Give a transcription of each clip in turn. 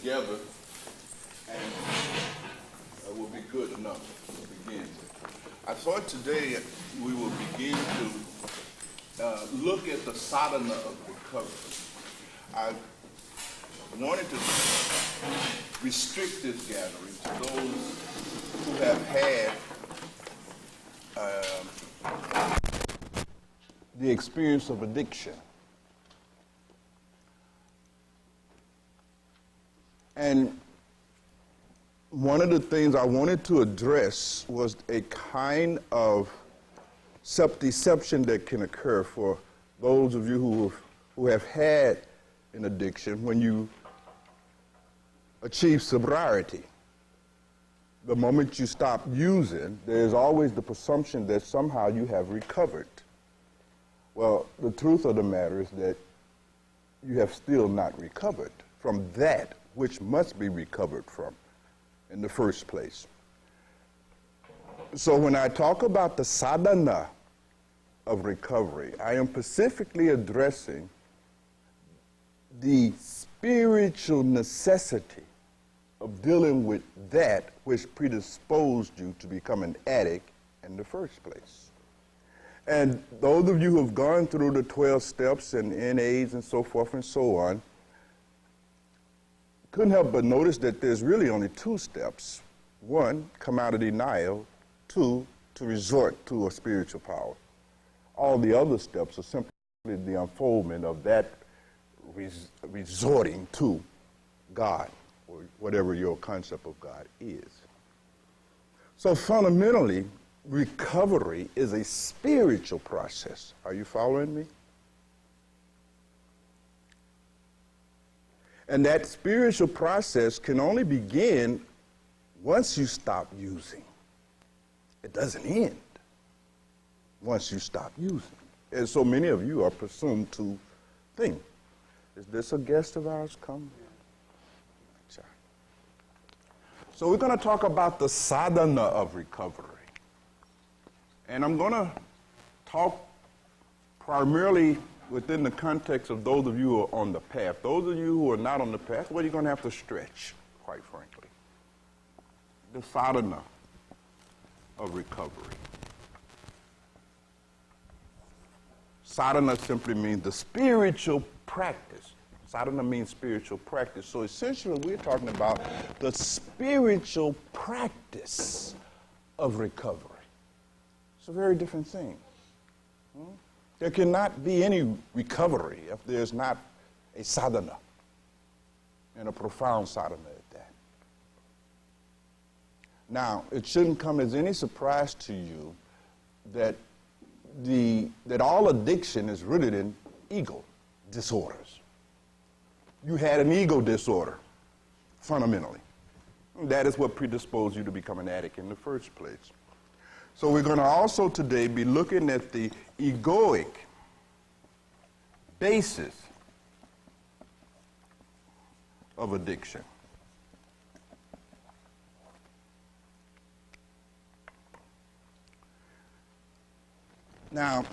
together, and will be good enough to begin. I thought today we will begin to look at the sadhana of recovery. I wanted to restrict this gathering to those who have had the experience of addiction. And one of the things I wanted to address was a kind of self-deception that can occur for those of you who have had an addiction when you achieve sobriety. The moment you stop using, there's always the presumption that somehow you have recovered. Well, the truth of the matter is that you have still not recovered from that which must be recovered from in the first place. So when I talk about the sadhana of recovery, I am specifically addressing the spiritual necessity of dealing with that which predisposed you to become an addict in the first place. And those of you who have gone through the 12 steps and NAs and so forth and so on, couldn't help but notice that there's really only two steps. One, come out of denial. Two, to resort to a spiritual power. All the other steps are simply the unfoldment of that resorting to God, or whatever your concept of God is. So fundamentally, recovery is a spiritual process. Are you following me? And that spiritual process can only begin once you stop using. It doesn't end once you stop using. And so many of you are presumed to think, is this a guest of ours come? Sure. So we're going to talk about the sadhana of recovery. And I'm going to talk primarily within the context of those of you who are on the path. Those of you who are not on the path, well, you're going to have to stretch, quite frankly. The sadhana of recovery. Sadhana simply means the spiritual practice. Sadhana means spiritual practice. So essentially, we're talking about the spiritual practice of recovery. It's a very different thing. There cannot be any recovery if there's not a sadhana, and a profound sadhana at that. Now, it shouldn't come as any surprise to you that all addiction is rooted in ego disorders. You had an ego disorder, fundamentally. That is what predisposed you to become an addict in the first place. So we're going to also today be looking at the egoic basis of addiction. Now,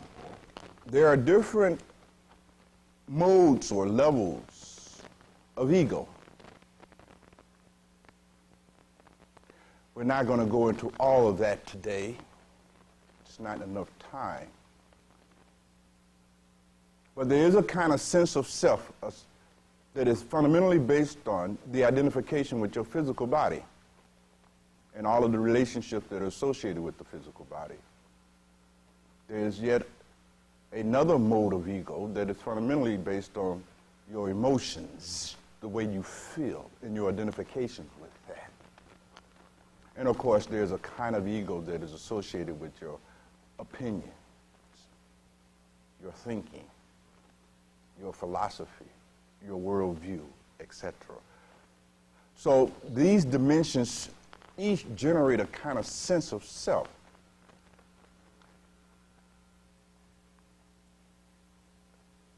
there are different modes or levels of ego. We're not going to go into all of that today. It's not enough time. But there is a kind of sense of self that is fundamentally based on the identification with your physical body and all of the relationships that are associated with the physical body. There is yet another mode of ego that is fundamentally based on your emotions, the way you feel, and your identification with that. And of course, there's a kind of ego that is associated with your opinions, your thinking, your philosophy, your worldview, etc. So these dimensions each generate a kind of sense of self.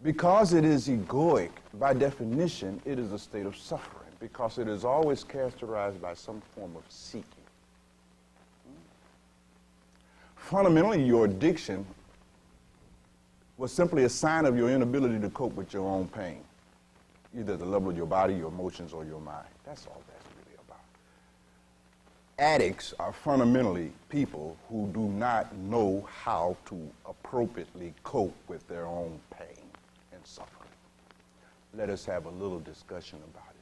Because it is egoic, by definition, it is a state of suffering, because it is always characterized by some form of seeking. Fundamentally, your addiction was simply a sign of your inability to cope with your own pain. either at the level of your body, your emotions, or your mind. That's all that's really about. Addicts are fundamentally people who do not know how to appropriately cope with their own pain and suffering. Let us have a little discussion about it.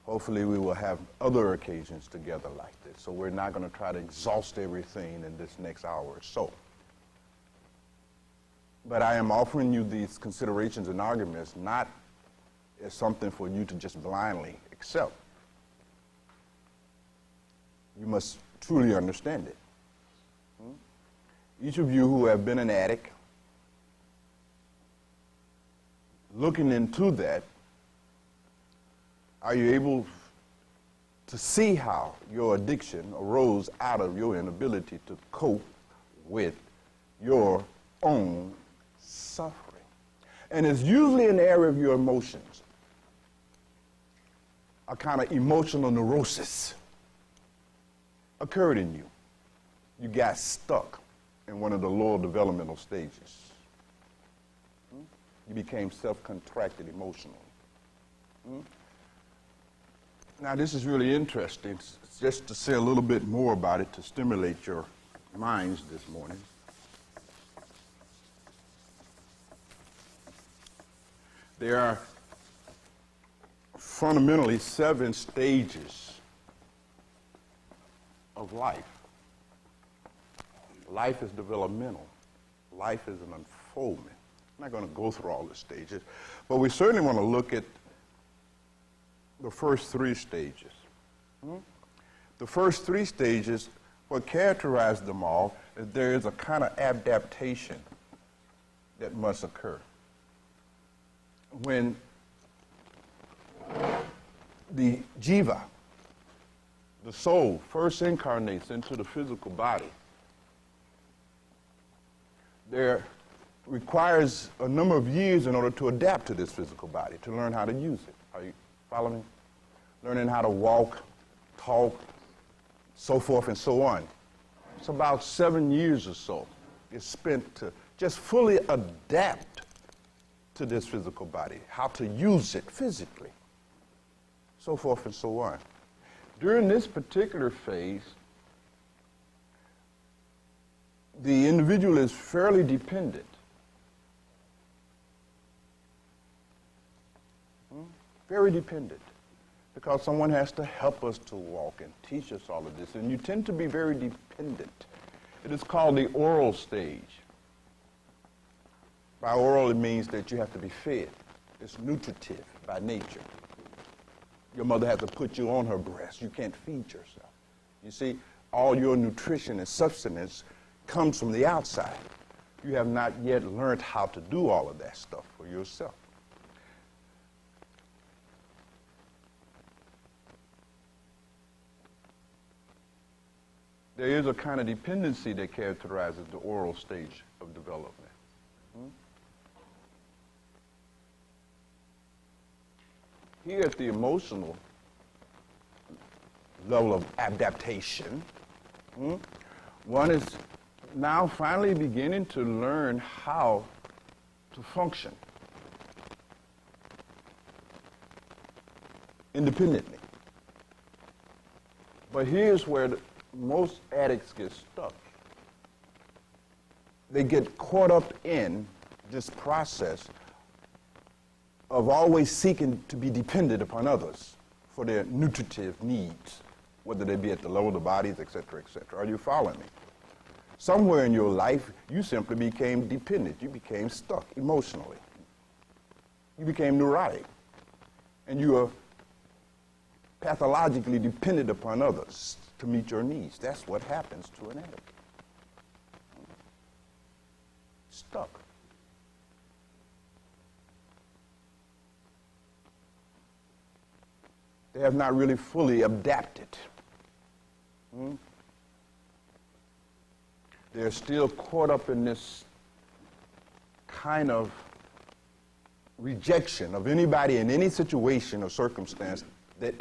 Hopefully we will have other occasions together like this, so we're not going to try to exhaust everything in this next hour or so. But I am offering you these considerations and arguments not as something for you to just blindly accept. You must truly understand it. Each of you who have been an addict, looking into that, are you able to see how your addiction arose out of your inability to cope with your own suffering? And it's usually an area of your emotions, a kind of emotional neurosis occurred in you. You got stuck in one of the lower developmental stages. You became self-contracted emotionally. Now, this is really interesting, just to say a little bit more about it to stimulate your minds this morning. There are fundamentally 7 stages of life. Life is developmental. Life is an unfoldment. I'm not going to go through all the stages, but we certainly want to look at the first 3 stages. The first 3 stages, what characterizes them all is there is a kind of adaptation that must occur. When the jiva, the soul, first incarnates into the physical body, there requires a number of years in order to adapt to this physical body, to learn how to use it. Are you following me? Learning how to walk, talk, so forth and so on. It's about 7 years or so is spent to just fully adapt to this physical body, how to use it physically, so forth and so on. During this particular phase, the individual is fairly dependent. Very dependent, because someone has to help us to walk and teach us all of this, and you tend to be very dependent. It is called the oral stage. By oral, it means that you have to be fed. It's nutritive by nature. Your mother has to put you on her breast. You can't feed yourself. You see, all your nutrition and sustenance comes from the outside. You have not yet learned how to do all of that stuff for yourself. There is a kind of dependency that characterizes the oral stage of development. Here at the emotional level of adaptation, one is now finally beginning to learn how to function independently. But here's where most addicts get stuck. They get caught up in this process of always seeking to be dependent upon others for their nutritive needs, whether they be at the level of the bodies, et cetera, et cetera. Are you following me? Somewhere in your life, you simply became dependent. You became stuck emotionally. You became neurotic. And you are pathologically dependent upon others to meet your needs. That's what happens to an addict. Stuck. They have not really fully adapted. They're still caught up in this kind of rejection of anybody in any situation or circumstance that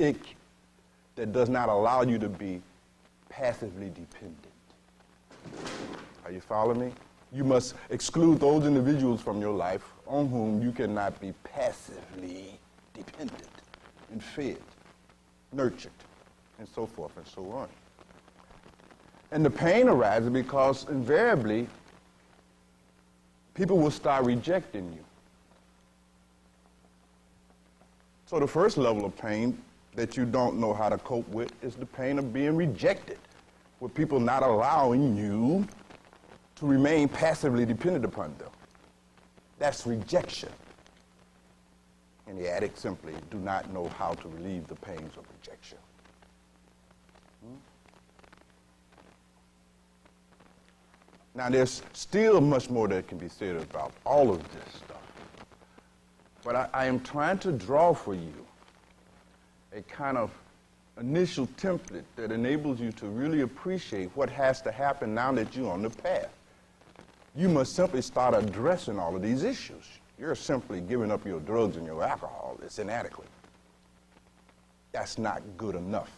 does not allow you to be passively dependent. Are you following me? You must exclude those individuals from your life on whom you cannot be passively dependent and fed, nurtured, and so forth and so on. And the pain arises because invariably people will start rejecting you. So the first level of pain that you don't know how to cope with is the pain of being rejected, with people not allowing you to remain passively dependent upon them. That's rejection. And the addicts simply do not know how to relieve the pains of rejection. Now, there's still much more that can be said about all of this stuff. But I am trying to draw for you a kind of initial template that enables you to really appreciate what has to happen now that you're on the path. You must simply start addressing all of these issues. You're simply giving up your drugs and your alcohol. It's inadequate. That's not good enough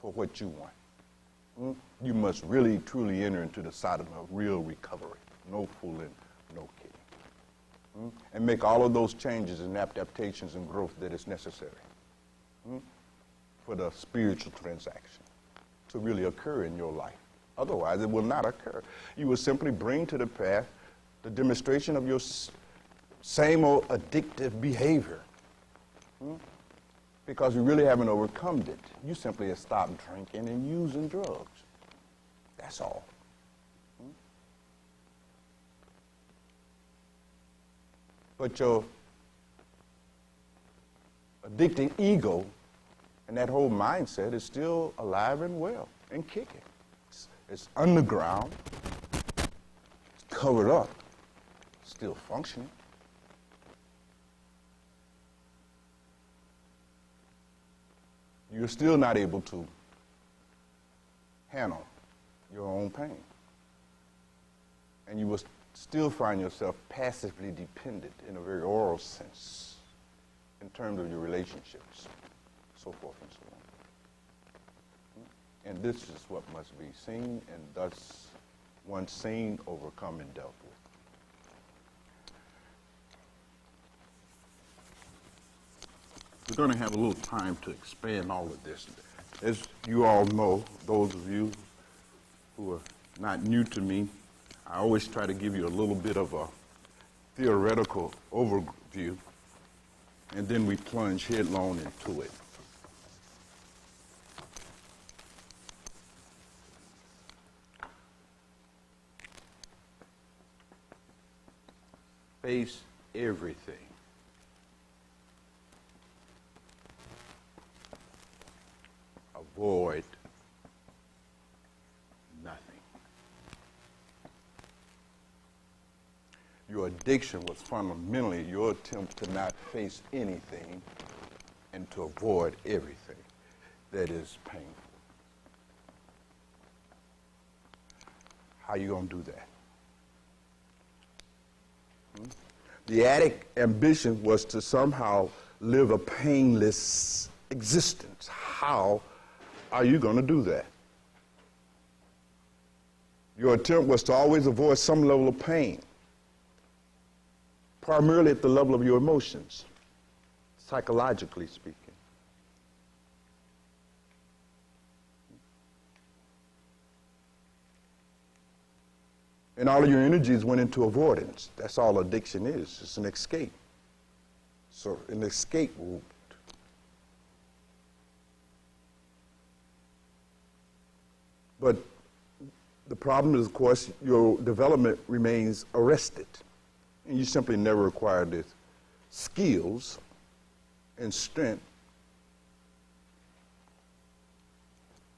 for what you want. You must really, truly enter into the Sadhana of real recovery. No fooling, no kidding. And make all of those changes and adaptations and growth that is necessary for the spiritual transaction to really occur in your life. Otherwise, it will not occur. You will simply bring to the path the demonstration of your same old addictive behavior because you really haven't overcome it. You simply have stopped drinking and using drugs. That's all. But your addicting ego and that whole mindset is still alive and well and kicking. It's underground, it's covered up, still functioning. You're still not able to handle your own pain. And you will still find yourself passively dependent in a very oral sense in terms of your relationships, so forth and so on. And this is what must be seen, and thus, once seen, overcome, and dealt with. We're going to have a little time to expand all of this. As you all know, those of you who are not new to me, I always try to give you a little bit of a theoretical overview, and then we plunge headlong into it. Face everything. Avoid nothing. Your addiction was fundamentally your attempt to not face anything and to avoid everything that is painful. How are you going to do that? The addict ambition was to somehow live a painless existence. How are you going to do that? Your attempt was to always avoid some level of pain, primarily at the level of your emotions, psychologically speaking. And all of your energies went into avoidance. That's all addiction is. It's an escape. So an escape route. But the problem is, of course, your development remains arrested. And you simply never acquire the skills and strength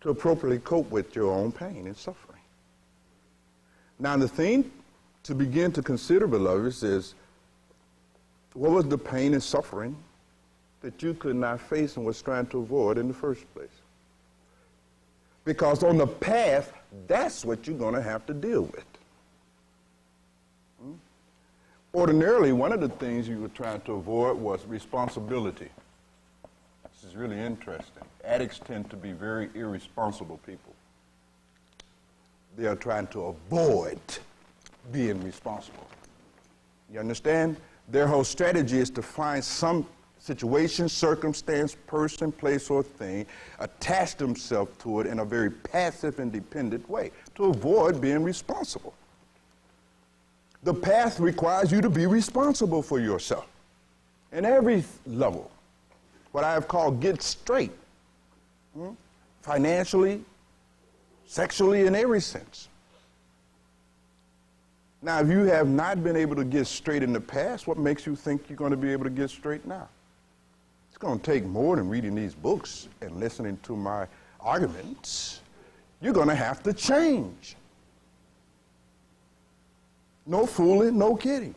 to appropriately cope with your own pain and suffering. Now, the thing to begin to consider, beloveds, is what was the pain and suffering that you could not face and was trying to avoid in the first place? Because on the path, that's what you're going to have to deal with. Ordinarily, one of the things you were trying to avoid was responsibility. This is really interesting. Addicts tend to be very irresponsible people. They are trying to avoid being responsible. You understand? Their whole strategy is to find some situation, circumstance, person, place, or thing, attach themselves to it in a very passive and dependent way to avoid being responsible. The path requires you to be responsible for yourself in every level. What I have called get straight, financially, sexually, in every sense. Now, if you have not been able to get straight in the past, what makes you think you're going to be able to get straight now? It's going to take more than reading these books and listening to my arguments. You're going to have to change. No fooling, no kidding.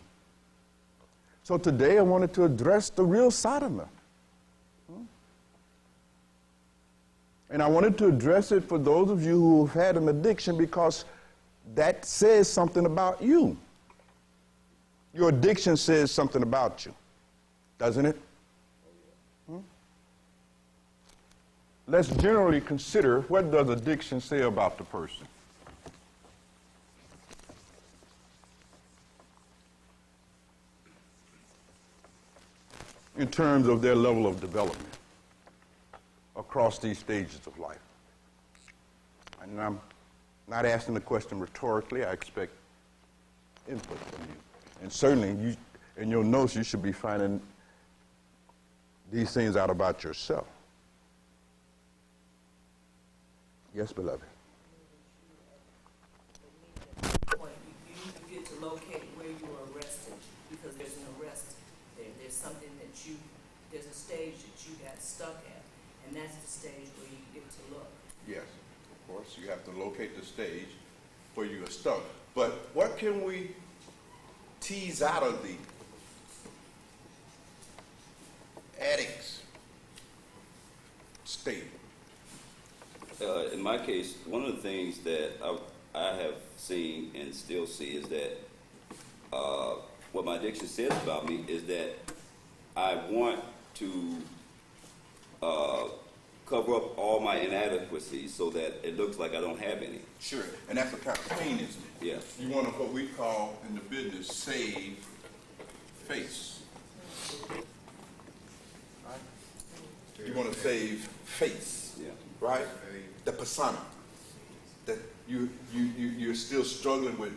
So today I wanted to address the real Sadhana. And I wanted to address it for those of you who have had an addiction because that says something about you. Your addiction says something about you, doesn't it? Let's generally consider, what does addiction say about the person? In terms of their level of development across these stages of life. And I'm not asking the question rhetorically. I expect input from you. And certainly, you, in your notes, you should be finding these things out about yourself. Yes, beloved. You get to locate where you were arrested because there's an arrest there. There's something that there's a stage that you got stuck at, and that's the stage where you get to look. Yes, Of course, you have to locate the stage where you are stuck. But what can we tease out of the addict's state? In my case, one of the things that I have seen and still see is that what my addiction says about me is that I want to cover up all my inadequacies so that it looks like I don't have any. Sure, and that's a kind of pain, isn't it? Yeah. You want to, what we call in the business, save face. Right? You want to save face, Yeah. right? The persona that you're still struggling with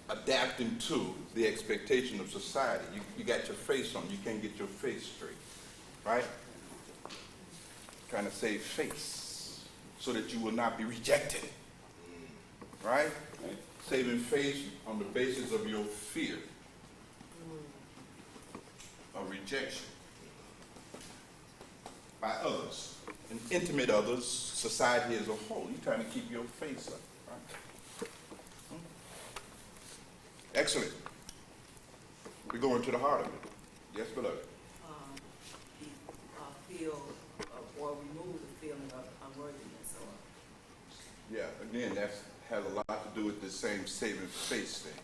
adapting to the expectation of society. You got your face on, you can't get your face straight, right? Trying to save face so that you will not be rejected, right? Saving face on the basis of your fear of rejection by others, and intimate others, society as a whole. You're trying to keep your face up, right? Excellent. We go into the heart of it. Yes, beloved. Feel or remove the feeling of unworthiness, or Yeah, again, that has a lot to do with the same saving face thing,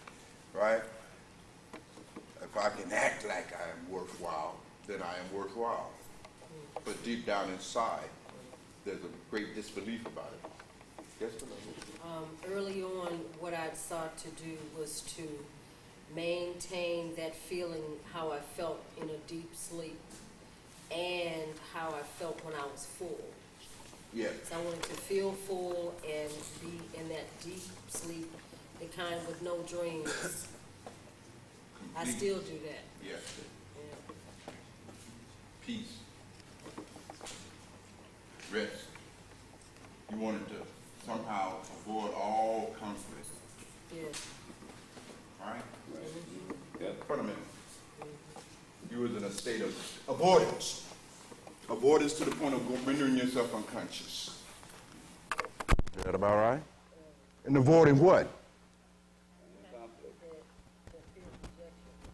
right? If I can act like I am worthwhile, then I am worthwhile. But deep down inside, there's a great disbelief about it. Yes, beloved? Early on, what I sought to do was to maintain that feeling, how I felt in a deep sleep, and how I felt when I was full. Yes. So I wanted to feel full and be in that deep sleep, the kind with no dreams. I still do that. Yes. Yeah. Peace. Rest. You wanted to somehow avoid all conflict. Yes. All right? Yeah. For a minute. You was in a state of avoidance. Avoidance to the point of rendering yourself unconscious. Is that about right? And avoiding what?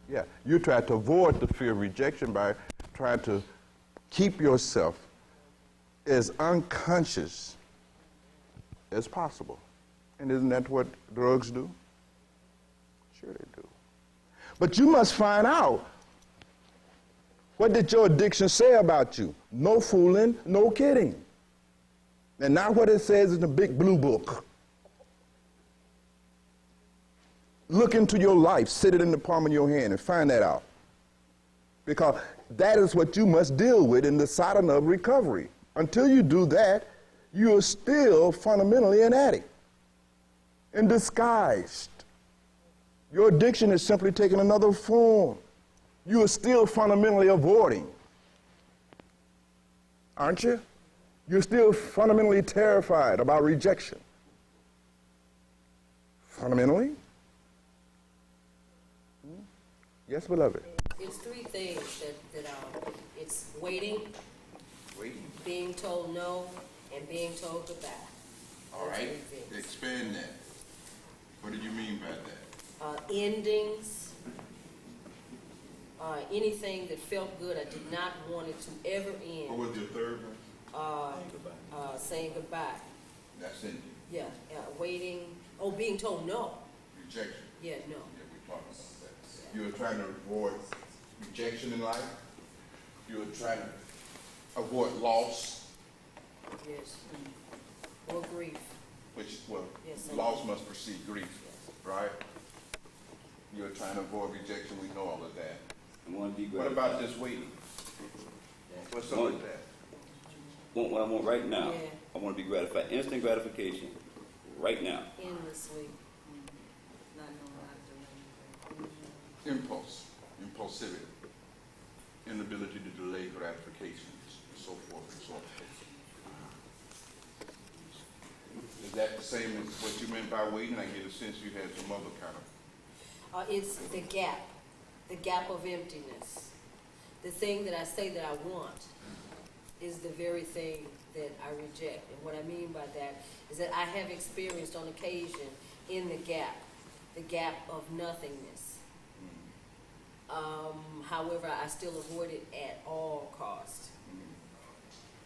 Yeah, you try to avoid the fear of rejection by trying to keep yourself as unconscious as possible. And isn't that what drugs do? Sure they do. But you must find out, what did your addiction say about you? No fooling, no kidding. And not what it says in the big blue book. look into your life, sit it in the palm of your hand and find that out. Because that is what you must deal with in the sadhana of recovery. Until you do that, you are still fundamentally an addict and disguised. Your addiction is simply taking another form. You are still fundamentally avoiding, aren't you? You're still fundamentally terrified about rejection. Fundamentally? Yes, beloved. It's three things it's waiting, being told no, and being told goodbye. All Those right, three things. expand that. What do you mean by that? Endings, anything that felt good, I did not want it to ever end. What was your third one? Saying goodbye. That's ending. Yeah, waiting, being told no. Rejection. Yeah, no. Yeah, we're talking about that. You were trying to avoid rejection in life. You were trying to avoid loss, Yes. Or grief. which, well, Yes, loss must precede grief, right? You were trying to avoid rejection. We know all of that. I want to be What gratified. about just waiting? What's up with that? What I want right now, Yeah. I want to be gratified. Instant gratification, right now. Endlessly. Not knowing how to do anything. Impulse, impulsivity, inability to delay gratification, and so forth and so on. Is that the same as what you meant by waiting? I get a sense you had some other kind of. It's the gap of emptiness. The thing that I say that I want is the very thing that I reject. And what I mean by that is that I have experienced on occasion in the gap of nothingness. However, I still avoid it at all costs.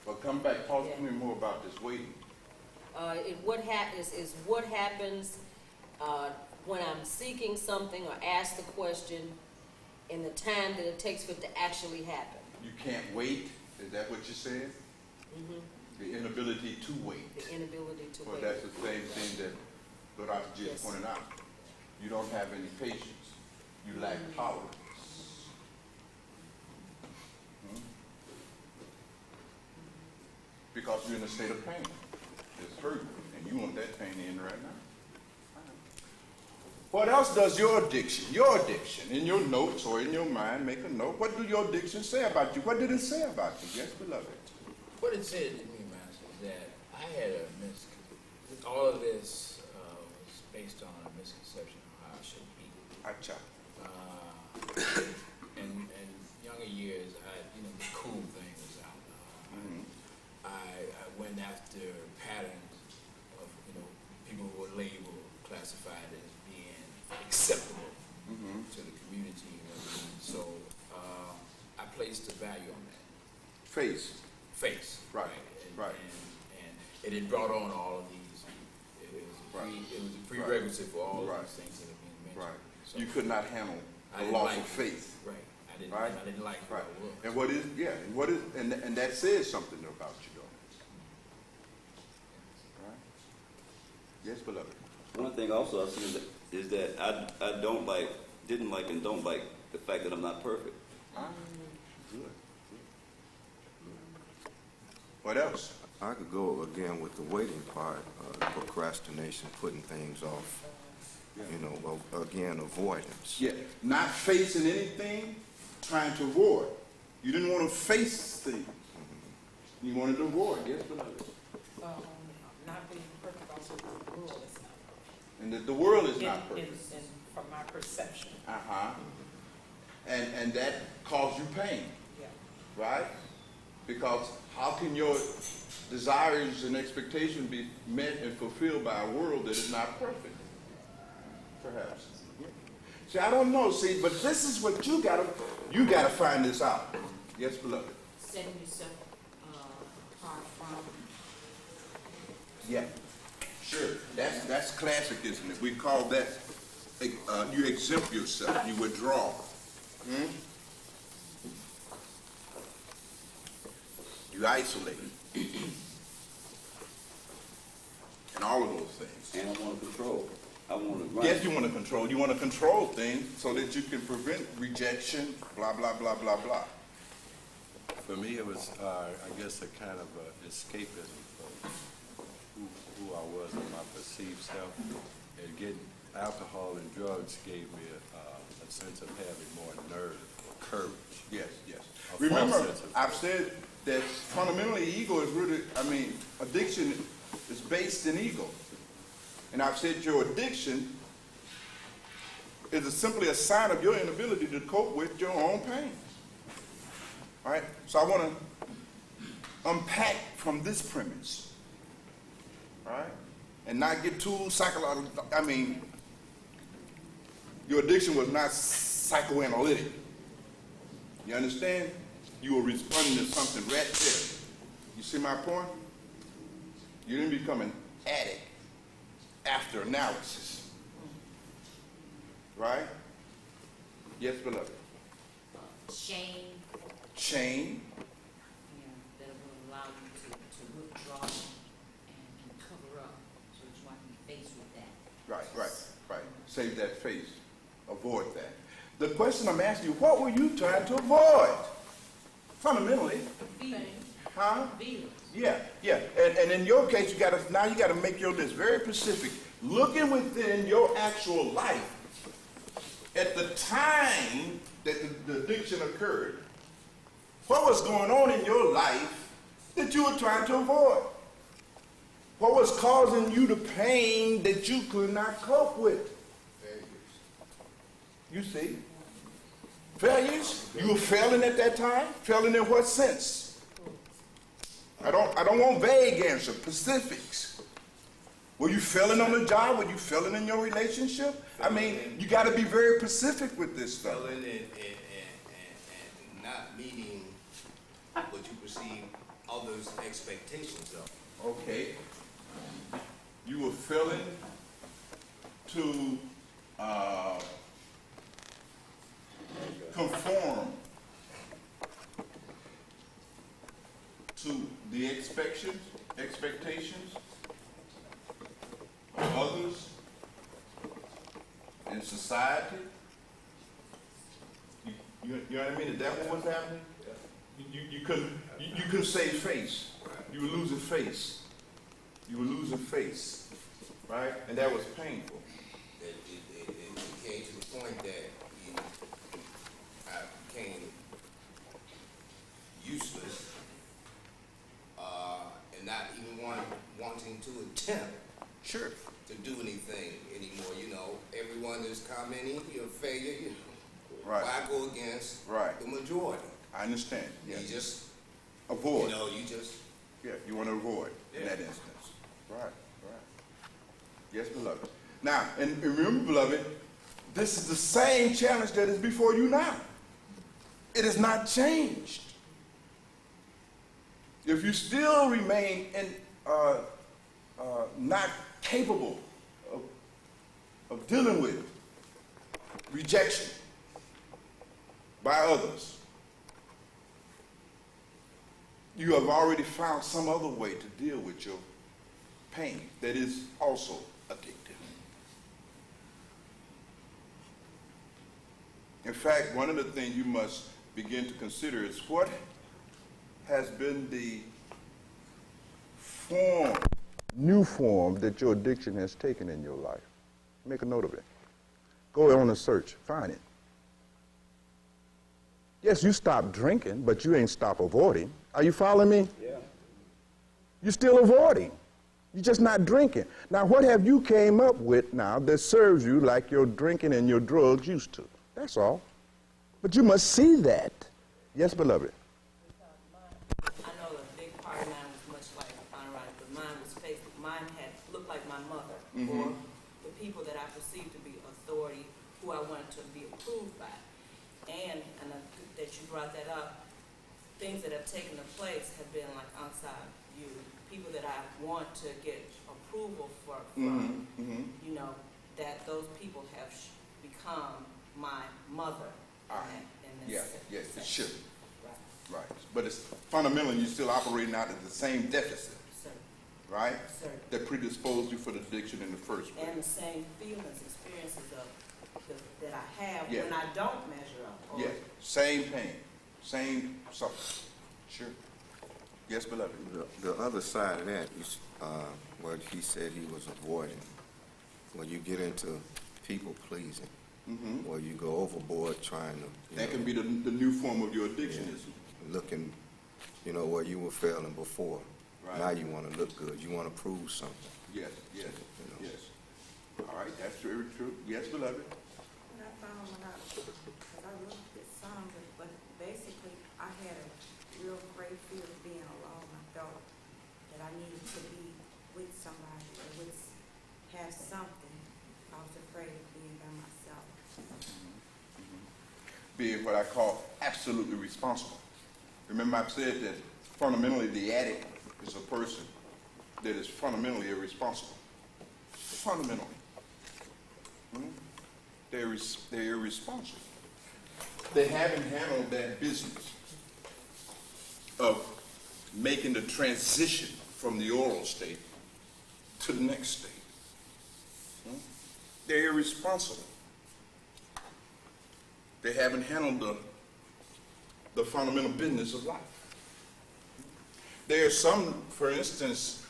But come back, talk to me more about this waiting. What happens when I'm seeking something or ask the question in the time that it takes for it to actually happen. You can't wait, is that what you said? The inability to wait. The inability to Well, wait. that's the same thing that Dr. just Yes. pointed out. You don't have any patience. You lack tolerance. Because you're in a state of pain. It's hurting, and you want that pain to end right now. What else does your addiction, in your notes or in your mind, make a note? What do your addiction say about you? What did it say about you? Yes, beloved. What it said to me, Master, is that I had all of this was based on a misconception of how I should be. Acha. In younger years, the cool thing was out. I went after patterns of, people who were labeled, classified as being acceptable to the community. So I placed a value on that. Face. Right, And, right. And it had brought on all of these. It was a prerequisite for all Right. of these things that are being mentioned. Right. So You could not handle I the didn't loss like of it. faith. Right. I didn't. Right. I didn't like who Right. I was. And what is, and that says something about you, though. Right? Yes, beloved. One thing also I see is that I didn't like and don't like the fact that I'm not perfect. Good. What else? I could go again with the waiting part, procrastination, putting things off, again, avoidance. Yeah, not facing anything, trying to avoid. You didn't want to face things. You wanted to avoid. Yes, beloved. Not being perfect, also the world is not perfect. And that the world is not perfect. From my perception, Uh-huh. And that caused you pain, yeah. right? Because how can your desires and expectations be met and fulfilled by a world that is not perfect? Perhaps. See, I don't know, but this is what you gotta find this out. Yes, beloved. Setting yourself apart from. Yeah. Sure. That's classic, isn't it? We call that you exempt yourself, you withdraw. You isolate. And all of those things. And I want to control. I want to run. Yes, you want to control. You want to control things so that you can prevent rejection, blah, blah, blah, blah, blah. For me, it was, I guess, a kind of escapism from who I was and my perceived self. And getting alcohol and drugs gave me a sense of having more nerve or courage. Yes, yes. A false Remember, sense of- I've said that fundamentally ego is really, addiction is based in ego. And I've said your addiction is simply a sign of your inability to cope with your own pain. All right? So I want to unpack from this premise. All right? And not get too psychological. Your addiction was not psychoanalytic. You understand? You were responding to something right there. You see my point? You didn't become an addict after analysis. Right? Yes, beloved. Shame, Shame. that will allow you to withdraw and cover up so that you aren't faced with that. Right. Save that face. Avoid that. The question I'm asking you, what were you trying to avoid? Fundamentally. Feeling, Huh? feelings. Yeah. And in your case, you gotta make your list very specific. Looking within your actual life, at the time that the addiction occurred, what was going on in your life that you were trying to avoid? What was causing you the pain that you could not cope with? You see? Failures? You were failing at that time? Failing in what sense? I don't want vague answers, specifics. Were you failing on the job? Were you failing in your relationship? You got to be very specific with this stuff. Failing and not meeting what you perceive others' expectations of. Okay. You were failing to conform to the expectations of others in society. You know what I mean? Is that what was happening? You couldn't save face. You were losing face. Right? And that was painful. It came to the point that I became useless, and not even wanting to attempt Sure. to do anything anymore. Everyone is commenting, you're a failure. Right. Why go against Right. the majority? I understand. Yeah. You just, Avoid. Yeah. You want to avoid in that instance. Right. Yes, beloved. Now, and remember, beloved, this is the same challenge that is before you now. It has not changed. If you still remain not capable of dealing with rejection by others, you have already found some other way to deal with your pain that is also addictive. In fact, one of the things you must begin to consider is what has been the new form that your addiction has taken in your life. Make a note of it. Go on a search, find it. Yes, you stopped drinking, but you ain't stopped avoiding. Are you following me? Yeah. You're still avoiding. You're just not drinking. Now, what have you came up with now that serves you like your drinking and your drugs used to? That's all. But you must see that. Yes, beloved. I know a big part of mine was much like Honorable, but mine had looked like my mother, or the people that I perceived to be authority, who I wanted to be approved by. And that you brought that up, things that have taken place have been like outside you, people that I want to get approval from, that those people have become my mother. In this Yes, it should. Right. Right. But it's fundamentally you're still operating out of the same deficit. So, right? Certain. That predisposed you for the addiction in the first place. And the same feelings, experiences that I have Yeah. when I don't measure up. Or Yes, same pain, same suffering. Sure. Yes, beloved. The other side of that is what he said he was avoiding. When you get into people pleasing, or you go overboard trying to, That can be the new form of your addiction, isn't it? looking, where you were failing before. Right. Now you want to look good. You want to prove something. Yes, yes, You know. yes. All right, that's very true. Yes, beloved. What I found when because I looked at some, but basically I had a real great fear of being alone. I felt that I needed to be with somebody or have something. I was afraid of being by myself. Being what I call absolutely responsible. Remember I've said that fundamentally the addict is a person that is fundamentally irresponsible. Fundamentally. They're irresponsible. They haven't handled that business of making the transition from the oral state to the next state. They're irresponsible. They haven't handled the fundamental business of life. There are some, for instance,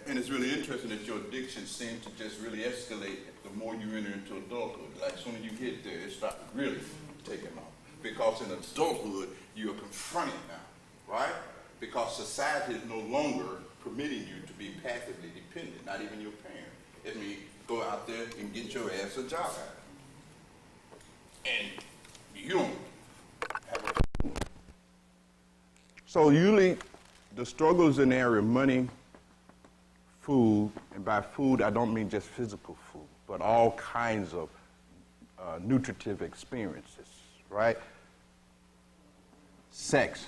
and it's really interesting that your addiction seems to just really escalate the more you enter into adulthood. Like as soon as you get there, it starts really taking off. Because in adulthood, you're confronted now, right? Because society is no longer permitting you to be passively dependent, not even your parent. It means go out there and get your ass a job. And you don't have a... So usually the struggle is in the area of money, food, and by food I don't mean just physical food, but all kinds of nutritive experiences, right? Sex.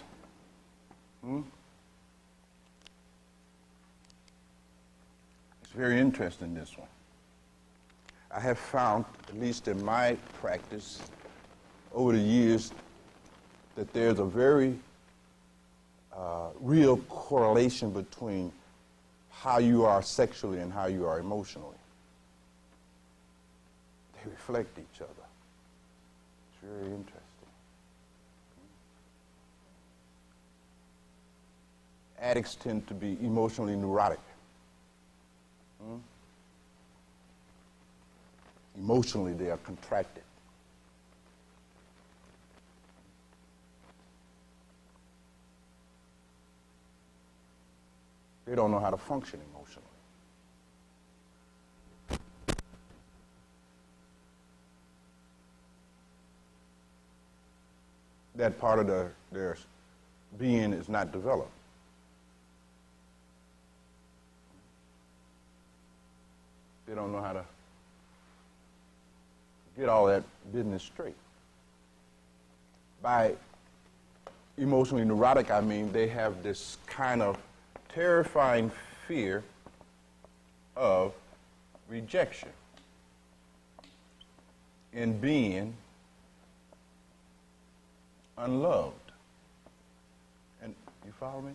It's very interesting, this one. I have found, at least in my practice, over the years, that there's a very real correlation between how you are sexually and how you are emotionally. They reflect each other. It's very interesting. Addicts tend to be emotionally neurotic. Emotionally, they are contracted. They don't know how to function emotionally. That part of their being is not developed. They don't know how to get all that business straight. By emotionally neurotic, I mean they have this kind of terrifying fear of rejection in being unloved. And you follow me?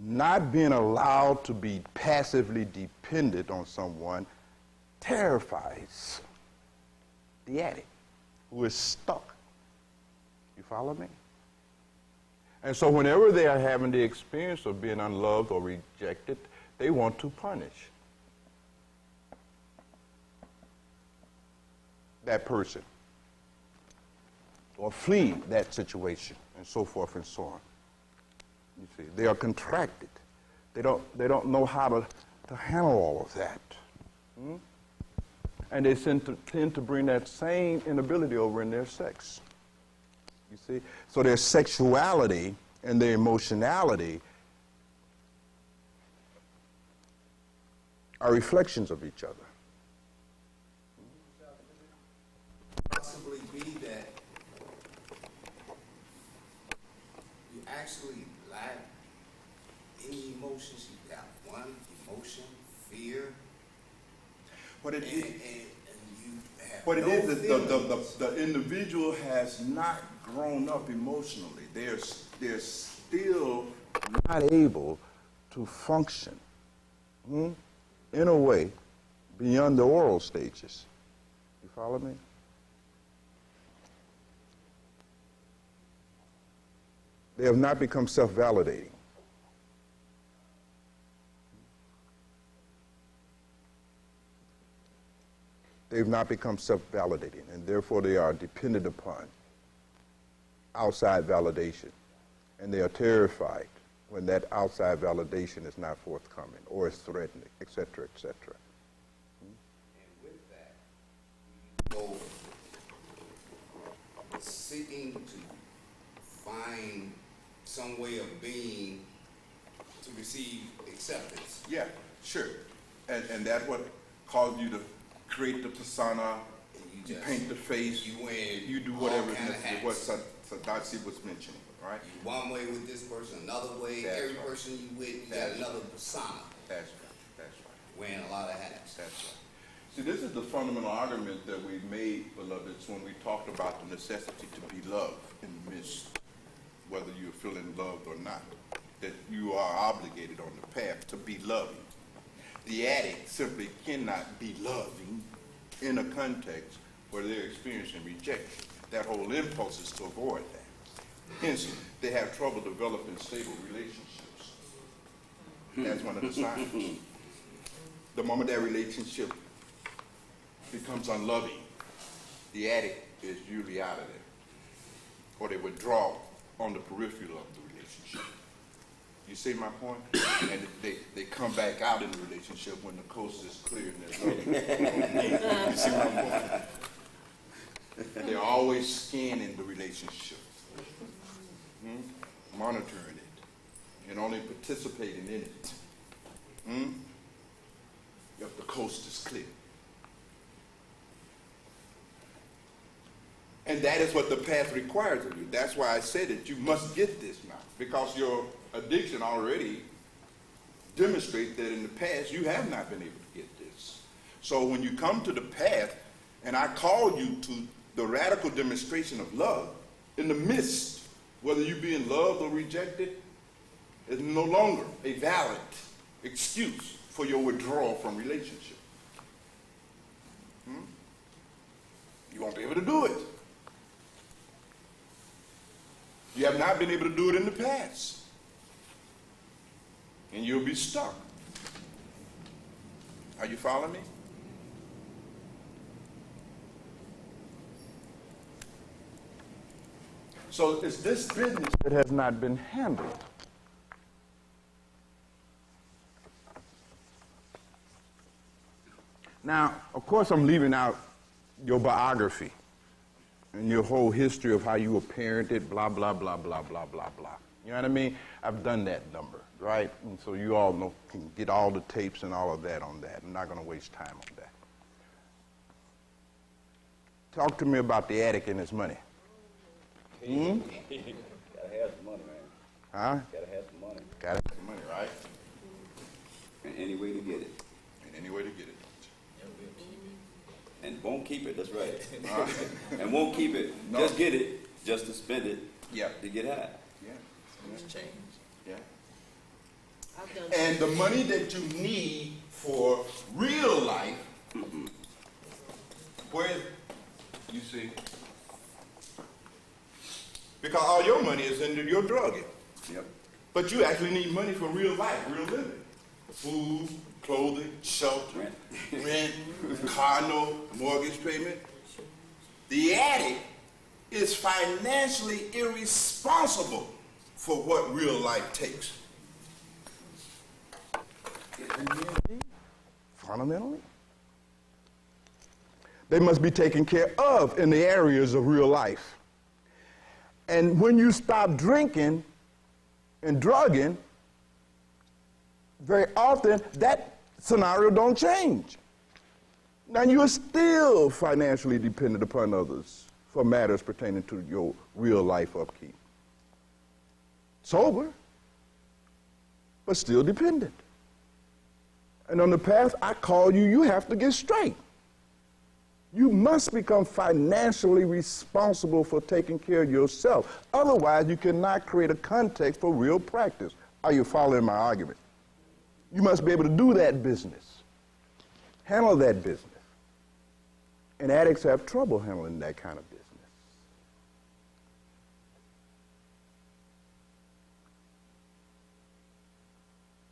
Not being allowed to be passively dependent on someone terrifies the addict who is stuck. You follow me? And so whenever they are having the experience of being unloved or rejected, they want to punish that person or flee that situation and so forth and so on. You see, they are contracted. They don't know how to handle all of that. And they tend to bring that same inability over in their sex. You see? So their sexuality and their emotionality are reflections of each other. Possibly be that you actually lack any emotions. You got one emotion, fear. What it is, And you have what it no is feelings. the individual has not grown up emotionally. They're still not able to function in a way beyond the oral stages. You follow me? They have not become self-validating. They've not become self-validating, and therefore they are dependent upon outside validation. And they are terrified when that outside validation is not forthcoming or is threatened, et cetera, et cetera. And with that, you go seeking to find some way of being to receive acceptance. Yeah, sure. And that's what caused you to create the persona, And you paint the face, you wear you do all whatever kind of necessary, what hats. Sadhana was mentioning, right? You one way with this person, another way, That's every right. person you with, you got That's another persona, That's right, that's right. wearing a lot of hats. That's right. See, this is the fundamental argument that we made, beloveds, when we talked about the necessity to be loved in the midst, whether you're feeling loved or not, that you are obligated on the path to be loving. The addict simply cannot be loving in a context where they're experiencing rejection. That whole impulse is to avoid that. Hence, they have trouble developing stable relationships. That's one of the signs. The moment that relationship becomes unloving, the addict is usually out of there, or they withdraw on the peripheral of the relationship. You see my point? And they come back out in the relationship when the coast is clear and there's love. You see my point? They're always scanning the relationship, monitoring it, and only participating in it if the coast is clear. And that is what the path requires of you. That's why I said that you must get this now, because your addiction already demonstrates that in the past you have not been able to get this. So when you come to the path, and I call you to the radical demonstration of love, in the midst, whether you being loved or rejected, is no longer a valid excuse for your withdrawal from relationship. You won't be able to do it. You have not been able to do it in the past. And you'll be stuck. Are you following me? So it's this business that has not been handled. Now, of course, I'm leaving out your biography and your whole history of how you were parented, blah, blah, blah, blah, blah, blah, blah. You know what I mean? I've done that number, right? And so you all know, can get all the tapes and all of that on that. I'm not going to waste time on that. Talk to me about the addict and his money. Gotta have some money, man. Huh? Gotta have some money. Got to have the money, right? And any way to get it. And any way to get it. And won't keep it, that's right. And won't keep it. No. Just get it, just to spend it, Yeah. to get high. Yeah. It's changed. Yeah. I've done And the money that you need for real life, where, you see, because all your money is into your drugging. Yep. But you actually need money for real life, real living. Food, clothing, shelter, rent, car note, mortgage payment. The addict is financially irresponsible for what real life takes. Fundamentally. They must be taken care of in the areas of real life. And when you stop drinking and drugging, very often that scenario don't change. Now you're still financially dependent upon others for matters pertaining to your real life upkeep. Sober, but still dependent. And on the path I call you, you have to get straight. You must become financially responsible for taking care of yourself. Otherwise, you cannot create a context for real practice. Are you following my argument? You must be able to do that business, handle that business. And addicts have trouble handling that kind of business.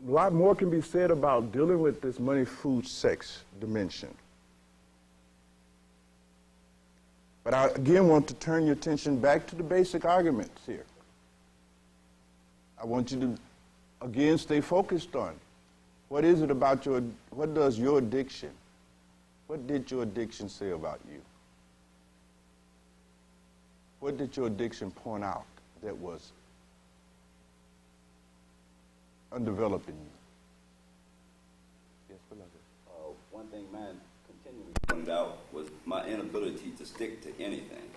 A lot more can be said about dealing with this money, food, sex dimension. But I again want to turn your attention back to the basic arguments here. I want you to again stay focused on what is it about what does your addiction, what did your addiction say about you? What did your addiction point out that was undeveloped in you? Yes, beloved. One thing mine continually pointed out was my inability to stick to anything.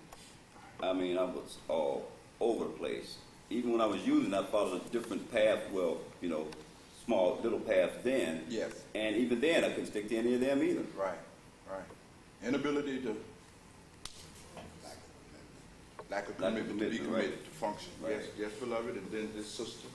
I mean, I was all over the place. Even when I was using, I followed a different path, well, you know, small little path then. Yes. And even then, I couldn't stick to any of them either. Right, right. Inability to, lack of commitment, to be committed, to function. Right. Yes, yes, beloved, and then this sister.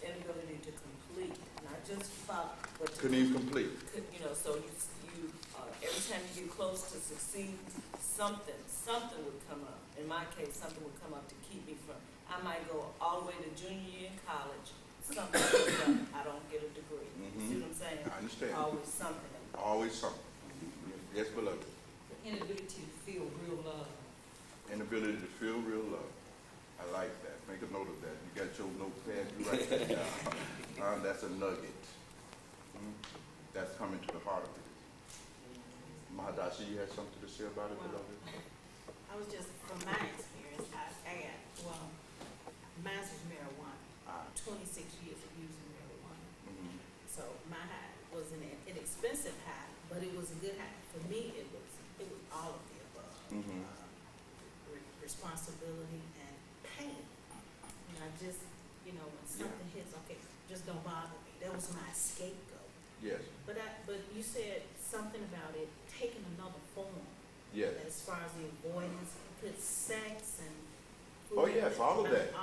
Inability to complete, not just follow, but to Couldn't even complete. you know, so you every time you get close to succeed, something would come up. In my case, something would come up to keep me from. I might go all the way to junior year in college. Something comes up. I don't get a degree. You see what I'm saying? I understand. Always something. Always something. Yes, beloved. The inability to feel real love. Inability to feel real love. I like that. Make a note of that. You got your notepad, you write that down. That's a nugget. That's coming to the heart of it. Mahadashi, you had something to say about it, beloved? I was just, from my experience, mine was marijuana. 26 years of using marijuana. So my high was an inexpensive high, but it was a good high. For me, it was all of the above. Responsibility and pain. And I just, when something hits, okay, just don't bother me. That was my scapegoat. Yes. But you said something about it taking another form. Yes. As far as the avoidance, because sex and food. Oh yes, all of that.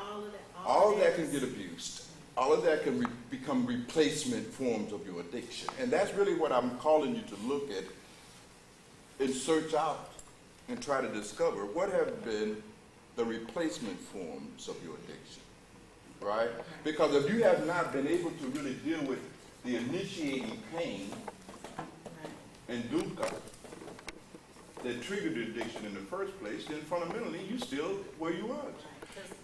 All of that can get abused. All of that can become replacement forms of your addiction. And that's really what I'm calling you to look at and search out and try to discover what have been the replacement forms of your addiction, right? Because if you have not been able to really deal with the initiating pain and dukkha that triggered the addiction in the first place, then fundamentally you still where you was.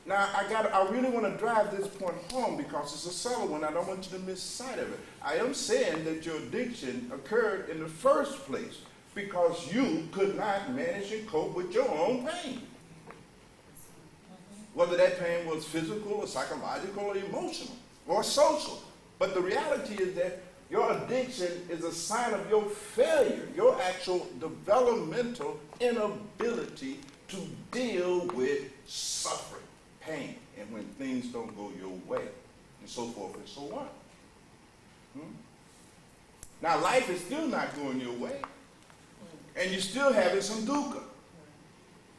Now I really want to drive this point home because it's a subtle one. I don't want you to miss sight of it. I am saying that your addiction occurred in the first place because you could not manage and cope with your own pain. Whether that pain was physical or psychological or emotional or social. But the reality is that your addiction is a sign of your failure, your actual developmental inability to deal with suffering, pain, and when things don't go your way, and so forth and so on. Now, life is still not going your way, and you're still having some dukkha,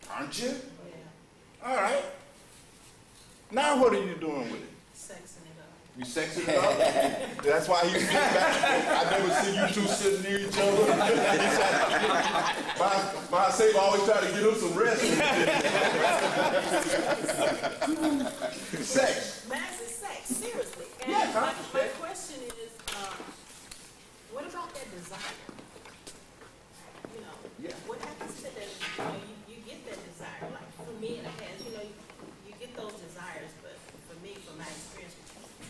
aren't you? Yeah. All right. Now what are you doing with it? Sexing it up. You sexing it up? That's why he's getting back. I never seen you two sitting near each other. My savior always try to get him some rest. Sex. Massive sex, seriously. And Yes, I my understand. question is, what about that desire? Yeah. What happens to that? You get that desire. Like for me in the past, you get those desires, but for me, from my experience,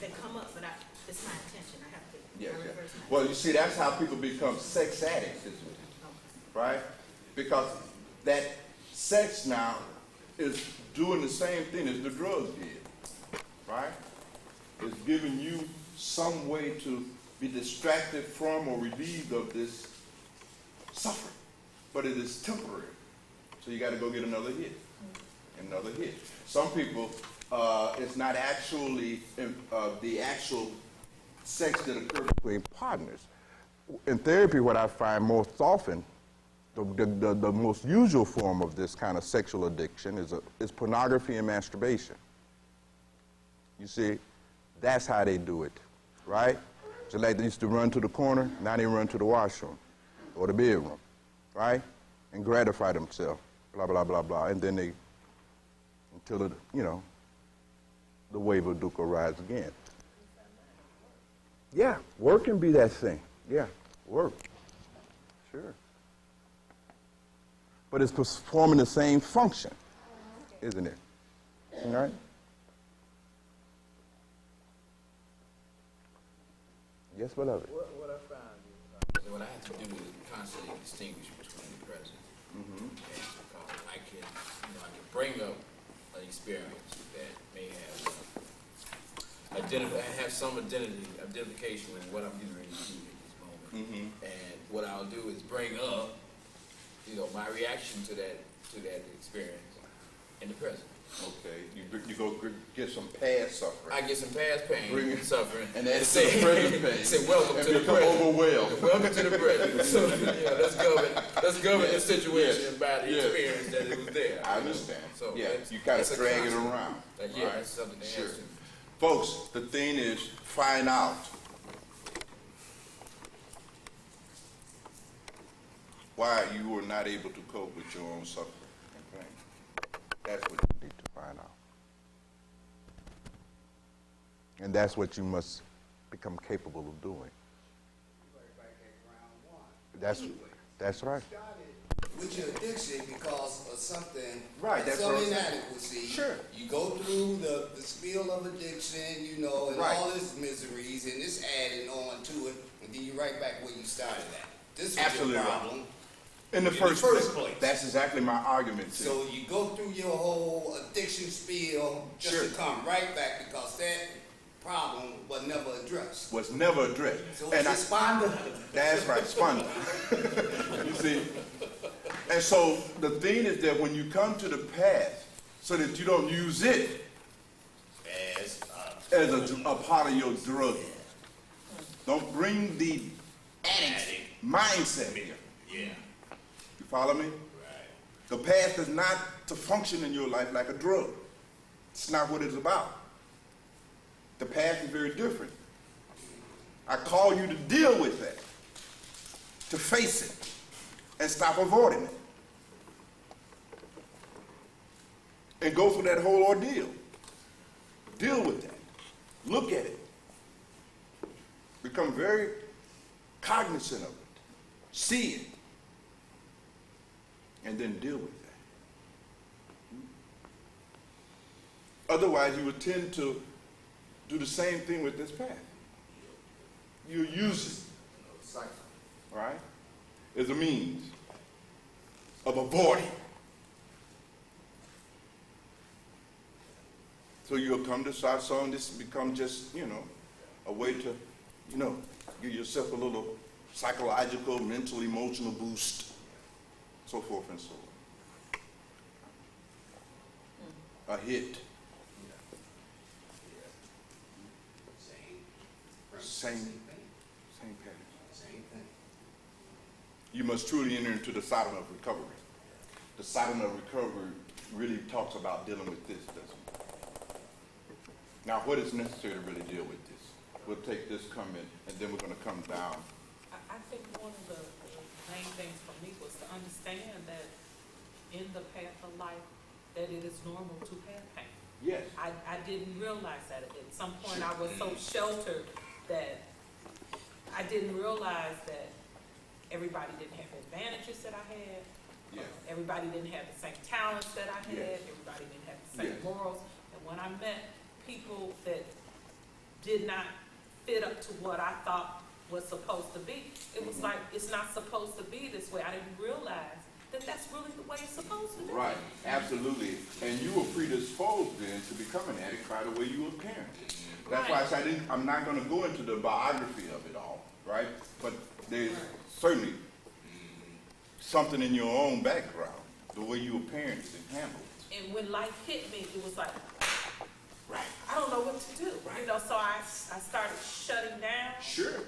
they come up, but it's my attention. I have to Yes, reverse yes. my Well, you see, that's how people become sex addicts, isn't it? Right? Because that sex now is doing the same thing as the drugs did. Right? It's giving you some way to be distracted from or relieved of this suffering. But it is temporary. So you got to go get another hit. Another hit. Some people, it's not actually the actual sex that occurs between partners. In therapy, what I find most often, the most usual form of this kind of sexual addiction is pornography and masturbation. You see, that's how they do it, right? So like they used to run to the corner, now they run to the washroom or the bedroom, right? And gratify themselves, blah, blah, blah, blah. And then they, until, it, you know, the wave of dukkha rises again. Yeah, work can be that thing. Yeah, work. Sure. But it's performing the same function, isn't it? All right? Yes, beloved. What I found is what I have to do is constantly distinguish between the present and past, because I can bring up an experience that may have some identification with what I'm getting ready to do at this moment. And what I'll do is bring up, my reaction to that experience in the present. Okay, you go get some past suffering. I get some past pain, Bring it- suffering, and add to the present pain. Say welcome and to the become present. overwhelmed. Welcome to the present. So let's govern this situation Yes. by the Yes. experience that it was there. I understand. So Yeah, that's- you kind of that's a drag it concept. around. Yeah, right? that's something to Sure. answer. Folks, the thing is, find out why you were not able to cope with your own suffering and pain. That's what you need to find out. And that's what you must become capable of doing. That's right. With your addiction because of something, Right, that's some what I'm saying. inadequacy. Sure. You go through the spiel of addiction, and Right. all its miseries, and it's adding on to it, and then you right back where you started at. This was Absolutely your right. problem. In the first place. That's exactly my argument, too. So you go through your whole addiction spiel just Sure. to come right back because that problem was never addressed. Was never addressed. So And it's responded. That's right, sponge. You see? And so the thing is that when you come to the past, so that you don't use it as a part of your drug. Don't bring the addict mindset here. Yeah. You follow me? Right. The past is not to function in your life like a drug. It's not what it's about. The past is very different. I call you to deal with that, to face it, and stop avoiding it. And go through that whole ordeal. Deal with that. Look at it. Become very cognizant of it. See it. And then deal with that. Otherwise, you would tend to do the same thing with this path. You use it, right, as a means of avoiding. So you'll come to satsang, this become just, a way to, give yourself a little psychological, mental, emotional boost, so forth and so on. A hit. Same pattern. Same thing. You must truly enter into the sadhana of recovery. The sadhana of recovery really talks about dealing with this, doesn't it? Now, what is necessary to really deal with this? We'll take this comment, and then we're going to come down. I think one of the main things for me was to understand that in the path of life, that it is normal to have pain. Yes. I didn't realize that. At some point, I was so sheltered that I didn't realize that everybody didn't have the advantages that I had. Yeah. Everybody didn't have the same talents that I had. Yes. Everybody didn't have the same Yes. morals. And when I met people that did not fit up to what I thought was supposed to be, it was like, it's not supposed to be this way. I didn't realize that that's really the way it's supposed to be. Right, absolutely. And you were predisposed then to become an addict by the way you were parented. That's why I said I'm not going to go into the biography of it all, right? But there's certainly something in your own background, the way you were parented and handled. And when life hit me, it was like, Right. I don't know what to do. So I started shutting down Sure.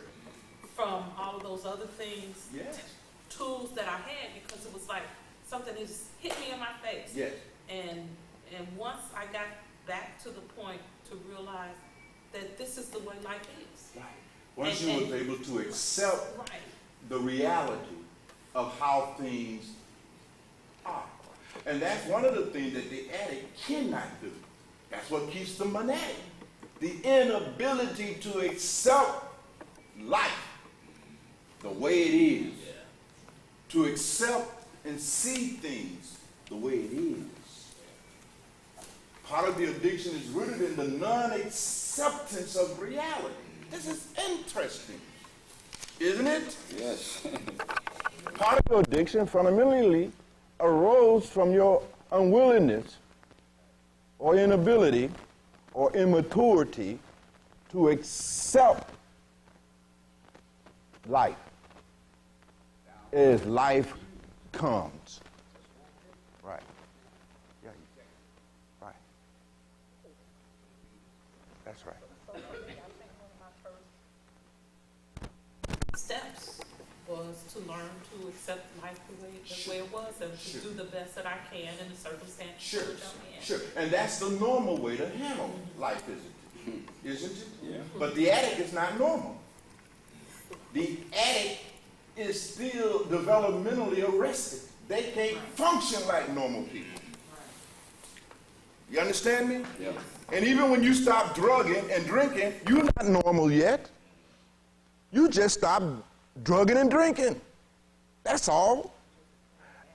from all of those other things, Yes. tools that I had, because it was like something just hit me in my face. Yes. And once I got back to the point to realize that this is the way life is. Right. Once And- you was able to accept Right. the reality of how things are. And that's one of the things that the addict cannot do. That's what keeps them an addict. The inability to accept life the way it is. To accept and see things the way it is. Part of the addiction is rooted in the non-acceptance of reality. This is interesting, isn't it? Yes. Part of your addiction fundamentally arose from your unwillingness or inability or immaturity to accept life as life comes. Right. Yeah. Right. That's right. Steps was to learn to accept life the way it was and to do the best that I can in the circumstances Sure, that I'm in. sure. And that's the normal way to handle life, isn't it? Isn't it? Yeah. But the addict is not normal. The addict is still developmentally arrested. They can't function like normal people. You understand me? Yeah. And even when you stop drugging and drinking, You're not normal yet. You just stopped drugging and drinking. That's all.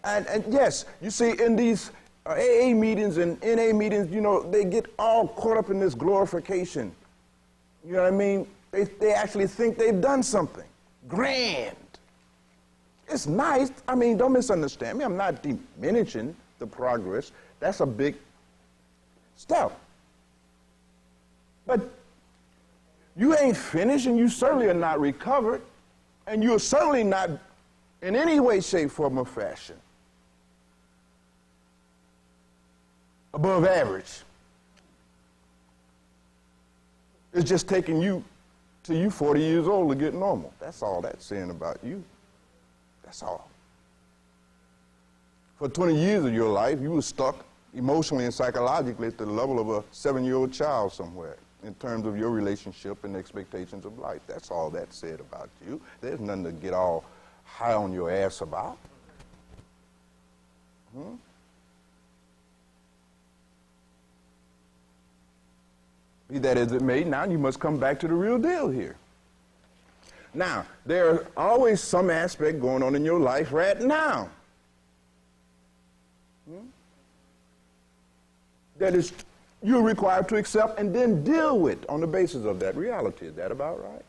And yes, you see, in these AA meetings and NA meetings, you know, they get all caught up in this glorification. You know what I mean? They actually think they've done something grand. It's nice. I mean, don't misunderstand me. I'm not diminishing the progress. That's a big step. But you ain't finished, and you certainly are not recovered, and you're certainly not in any way, shape, form, or fashion above average. It's just taking you till you 40 years old to get normal. That's all that's saying about you. That's all. For 20 years of your life, you were stuck emotionally and psychologically at the level of a 7-year-old child somewhere in terms of your relationship and expectations of life. That's all that's said about you. There's nothing to get all high on your ass about. Be that as it may, now you must come back to the real deal here. Now, there's always some aspect going on in your life right now that is you're required to accept and then deal with on the basis of that reality. Is that about right?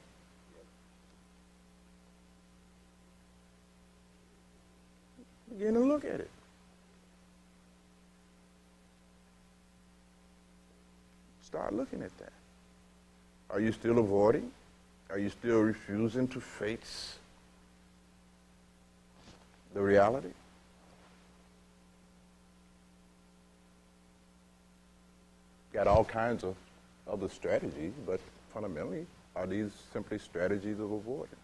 Begin to look at it. Start looking at that. Are you still avoiding? Are you still refusing to face the reality? Got all kinds of other strategies, but fundamentally, are these simply strategies of avoidance?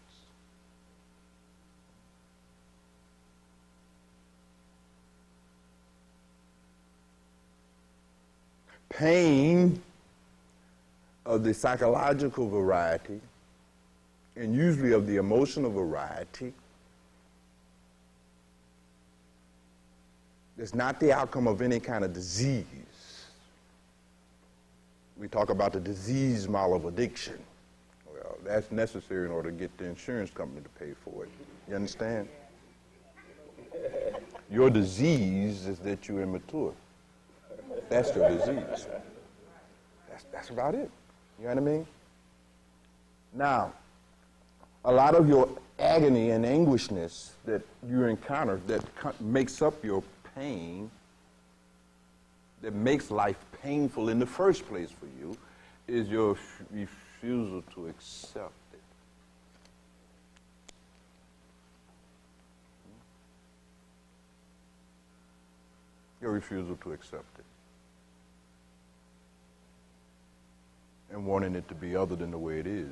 Pain of the psychological variety, and usually of the emotional variety, is not the outcome of any kind of disease. We talk about the disease model of addiction. Well, that's necessary in order to get the insurance company to pay for it. You understand? Your disease is that you're immature. That's your disease. That's about it. You know what I mean? Now, a lot of your agony and anguishness that you encounter that makes up your pain, that makes life painful in the first place for you, is your refusal to accept it. Your refusal to accept it. And wanting it to be other than the way it is.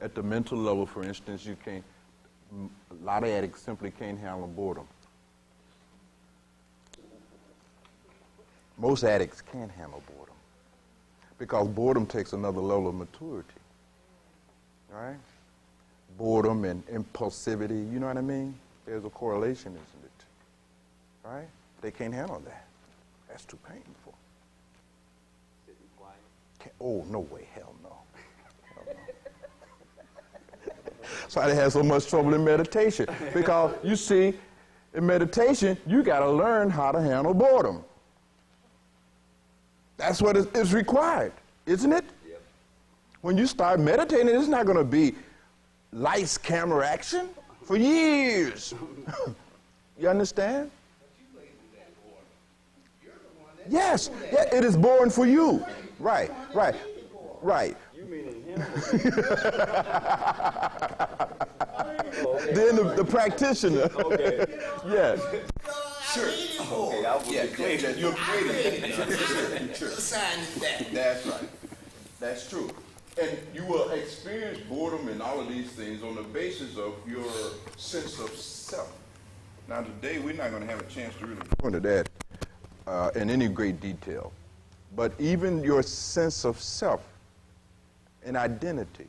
At the mental level, for instance, a lot of addicts simply can't handle boredom. Most addicts can't handle boredom because boredom takes another level of maturity. Right? Boredom and impulsivity, you know what I mean? There's a correlation, isn't it? Right? They can't handle that. That's too painful. Oh, no way, hell no. Hell no. That's why they have so much trouble in meditation. Because, you see, in meditation, you got to learn how to handle boredom. That's what is required, isn't it? Yep. When you start meditating, it's not going to be lights, camera, action for years. You understand? Yes, yeah, it is boring for you. Right. You mean him? Then the practitioner. Okay. Yes. Sure. Okay, I will be clear. You're creative. Sure. That's right. That's true. And you will experience boredom and all of these things on the basis of your sense of self. Now today we're not going to have a chance to really go into that in any great detail. But even your sense of self and identity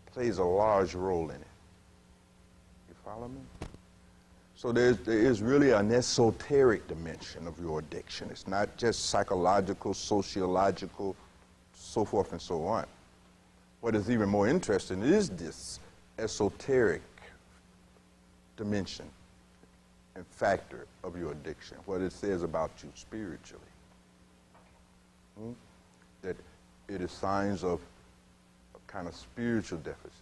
plays a large role in it. You follow me? So there is really an esoteric dimension of your addiction. It's not just psychological, sociological, so forth and so on. What is even more interesting is this esoteric dimension and factor of your addiction, what it says about you spiritually. That it is signs of a kind of spiritual deficit.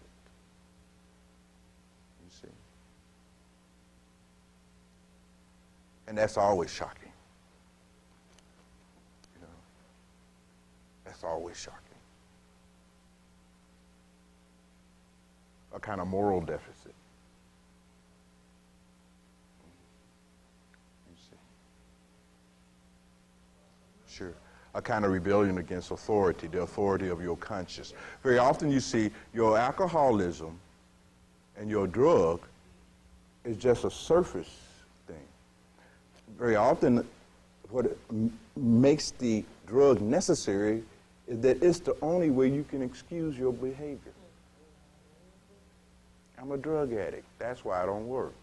You see? And that's always shocking. You know? That's always shocking. A kind of moral deficit. You see? Sure. A kind of rebellion against authority, the authority of your conscience. Very often you see your alcoholism and your drug is just a surface thing. Very often what makes the drug necessary is that it's the only way you can excuse your behavior. I'm a drug addict. That's why I don't work.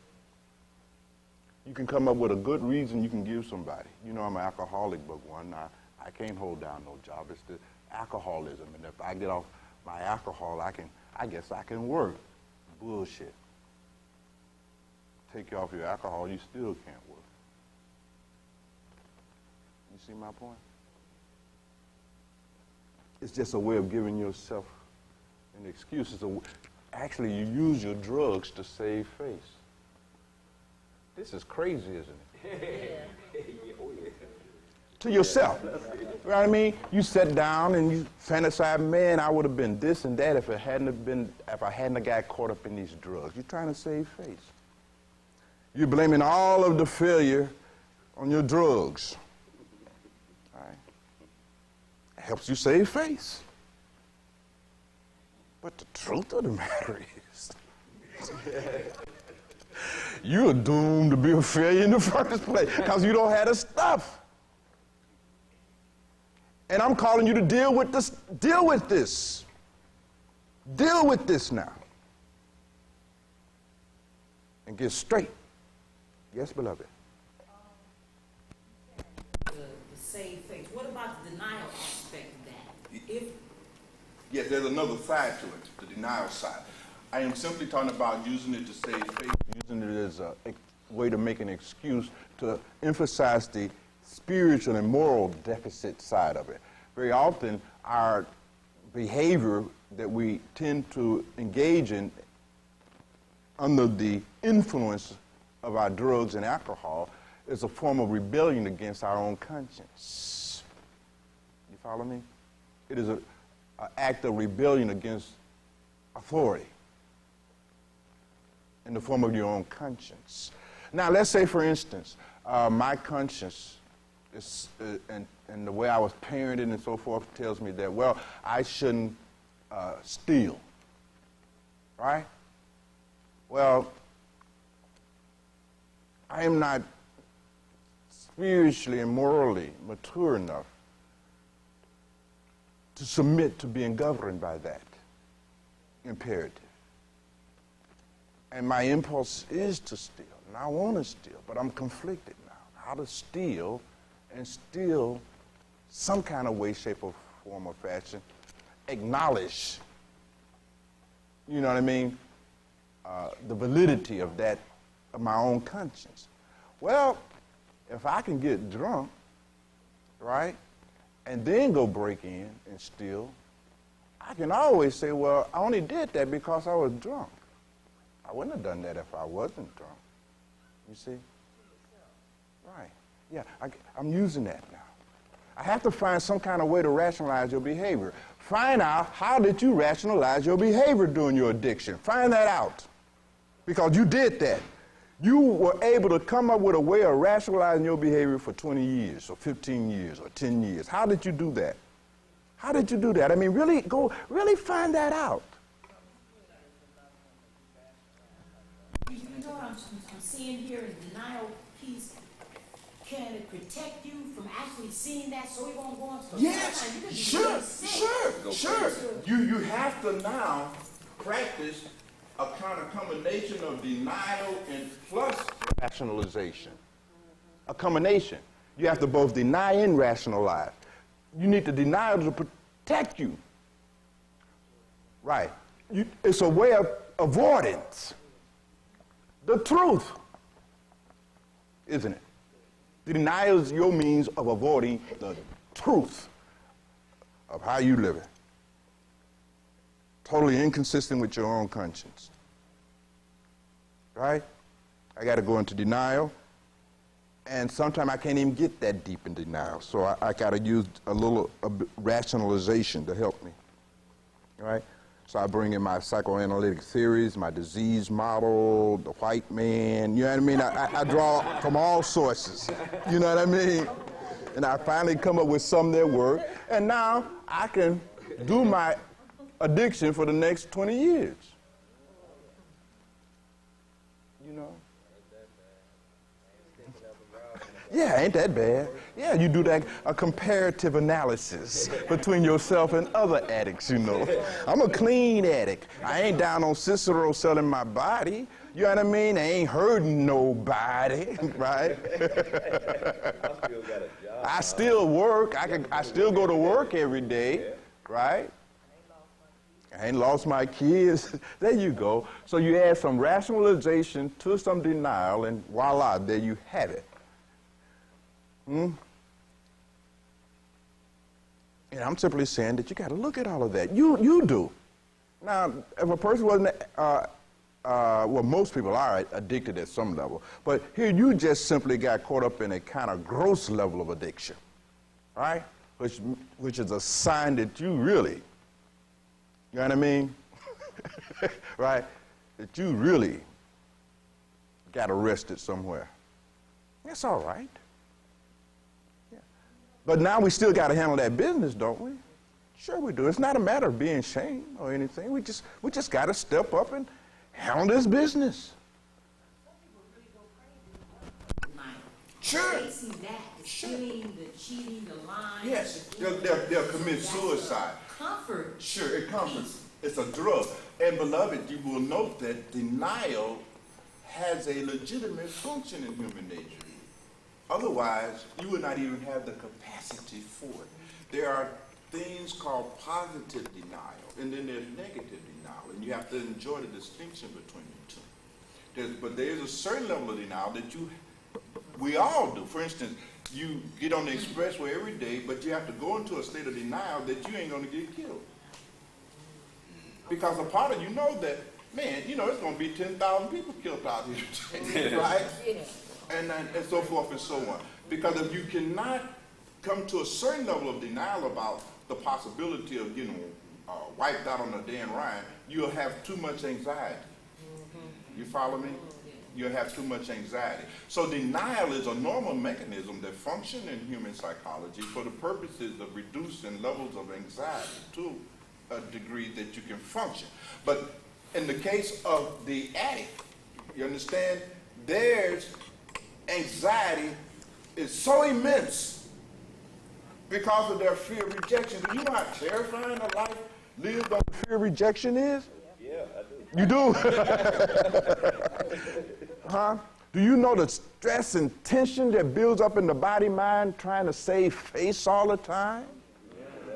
You can come up with a good reason you can give somebody. You know, I'm an alcoholic, Bhagwan. I can't hold down no job. It's the alcoholism. And if I get off my alcohol, I guess I can work. Bullshit. Take you off your alcohol, you still can't work. You see my point? It's just a way of giving yourself an excuse. Actually, you use your drugs to save face. This is crazy, isn't it? Yeah. To yourself. You know what I mean? You sit down and you fantasize, man, I would have been this and that if I hadn't got caught up in these drugs. You're trying to save face. You're blaming all of the failure on your drugs. All right? It helps you save face. But the truth of the matter is, you're doomed to be a failure in the first place because you don't have the stuff. And I'm calling you to deal with this. Deal with this. Deal with this now. And get straight. Yes, beloved. The save face. What about the denial aspect of that? Yes, there's another side to it, the denial side. I am simply talking about using it to save face, Using it as a way to make an excuse to emphasize the spiritual and moral deficit side of it. Very often, our behavior that we tend to engage in under the influence of our drugs and alcohol is a form of rebellion against our own conscience. You follow me? It is an act of rebellion against authority in the form of your own conscience. Now, let's say, for instance, my conscience is, and the way I was parented and so forth tells me that, well, I shouldn't steal, right? Well, I am not spiritually and morally mature enough to submit to being governed by that imperative. And my impulse is to steal, and I want to steal, but I'm conflicted now. How to steal and still, some kind of way, shape, or form or fashion, acknowledge, you know what I mean, the validity of that, of my own conscience. Well, if I can get drunk, right, and then go break in and steal, I can always say, well, I only did that because I was drunk. I wouldn't have done that if I wasn't drunk. You see? Right. Yeah, I'm using that now. I have to find some kind of way to rationalize your behavior. Find out how did you rationalize your behavior during your addiction. Find that out. Because you did that. You were able to come up with a way of rationalizing your behavior for 20 years or 15 years or 10 years. How did you do that? How did you do that? I mean, really find that out. You know what I'm seeing here in denial piece? Can it protect you from actually seeing that so it won't go on to Yes, sure. You have to now practice a kind of combination of denial and plus Rationalization. A combination. You have to both deny and rationalize. You need the denial to protect you. Right. It's a way of avoidance. The truth, isn't it? The denial is your means of avoiding the truth of how you live it. Totally inconsistent with your own conscience. Right? I got to go into denial, and sometimes I can't even get that deep in denial, so I got to use a little rationalization to help me. Right? So I bring in my psychoanalytic theories, my disease model, the white man, you know what I mean? I draw from all sources, you know what I mean? And I finally come up with some that work, and now I can do my addiction for the next 20 years. You know? Yeah, ain't that bad. Yeah, you do that, a comparative analysis between yourself and other addicts, you know. I'm a clean addict. I ain't down on Cicero selling my body. You know what I mean? I ain't hurting nobody, right? I still work. I still go to work every day, right? I ain't lost my kids. There you go. So you add some rationalization to some denial, and voila, there you have it. And I'm simply saying that you got to look at all of that. You do. Now, if a person wasn't, well, most people are addicted at some level, but here you just simply got caught up in a kind of gross level of addiction, right? Which is a sign that you really, you know what I mean? Right? That you really got arrested somewhere. That's all right. But now we still got to handle that business, don't we? Sure we do. It's not a matter of being ashamed or anything. We just got to step up and handle this business. Sure. Facing that, the stealing, the cheating, the lying. Yes, they'll commit suicide. Comfort. Sure, it comforts. It's a drug. And beloved, you will note that denial has a legitimate function in human nature. Otherwise, you would not even have the capacity for it. There are things called positive denial, and then there's negative denial, and you have to enjoy the distinction between the two. But there's a certain level of denial that we all do. For instance, you get on the expressway every day, but you have to go into a state of denial that you ain't going to get killed. Because a part of you know that, man, you know, it's going to be 10,000 people killed out here, right? Yeah. And so forth and so on. Because if you cannot come to a certain level of denial about the possibility of getting wiped out on a Dan Ryan, you'll have too much anxiety. You follow me? You'll have too much anxiety. So denial is a normal mechanism that functions in human psychology for the purposes of reducing levels of anxiety to a degree that you can function. But in the case of the addict, you understand, there's anxiety is so immense because of their fear of rejection. Do you know how terrifying a life lived on fear of rejection is? Yeah, I do. You do? Huh? Do you know the stress and tension that builds up in the body mind trying to save face all the time?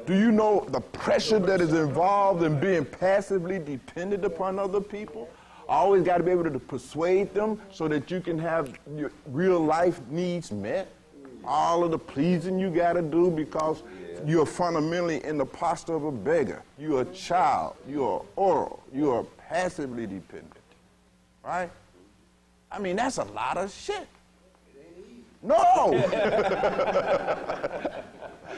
Do you know the pressure that is involved in being passively dependent upon other people? Always got to be able to persuade them so that you can have your real life needs met. All of the pleasing you got to do because you're fundamentally in the posture of a beggar. You're a child. You're oral. You are passively dependent. Right? I mean, that's a lot of shit. No!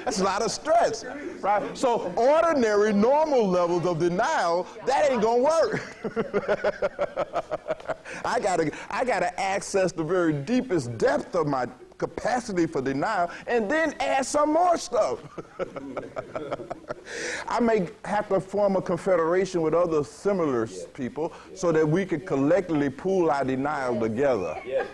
That's a lot of stress, right? So ordinary, normal levels of denial, that ain't gonna work. I gotta access the very deepest depth of my capacity for denial and then add some more stuff. I may have to form a confederation with other similar people so that we can collectively pool our denial together. Yes.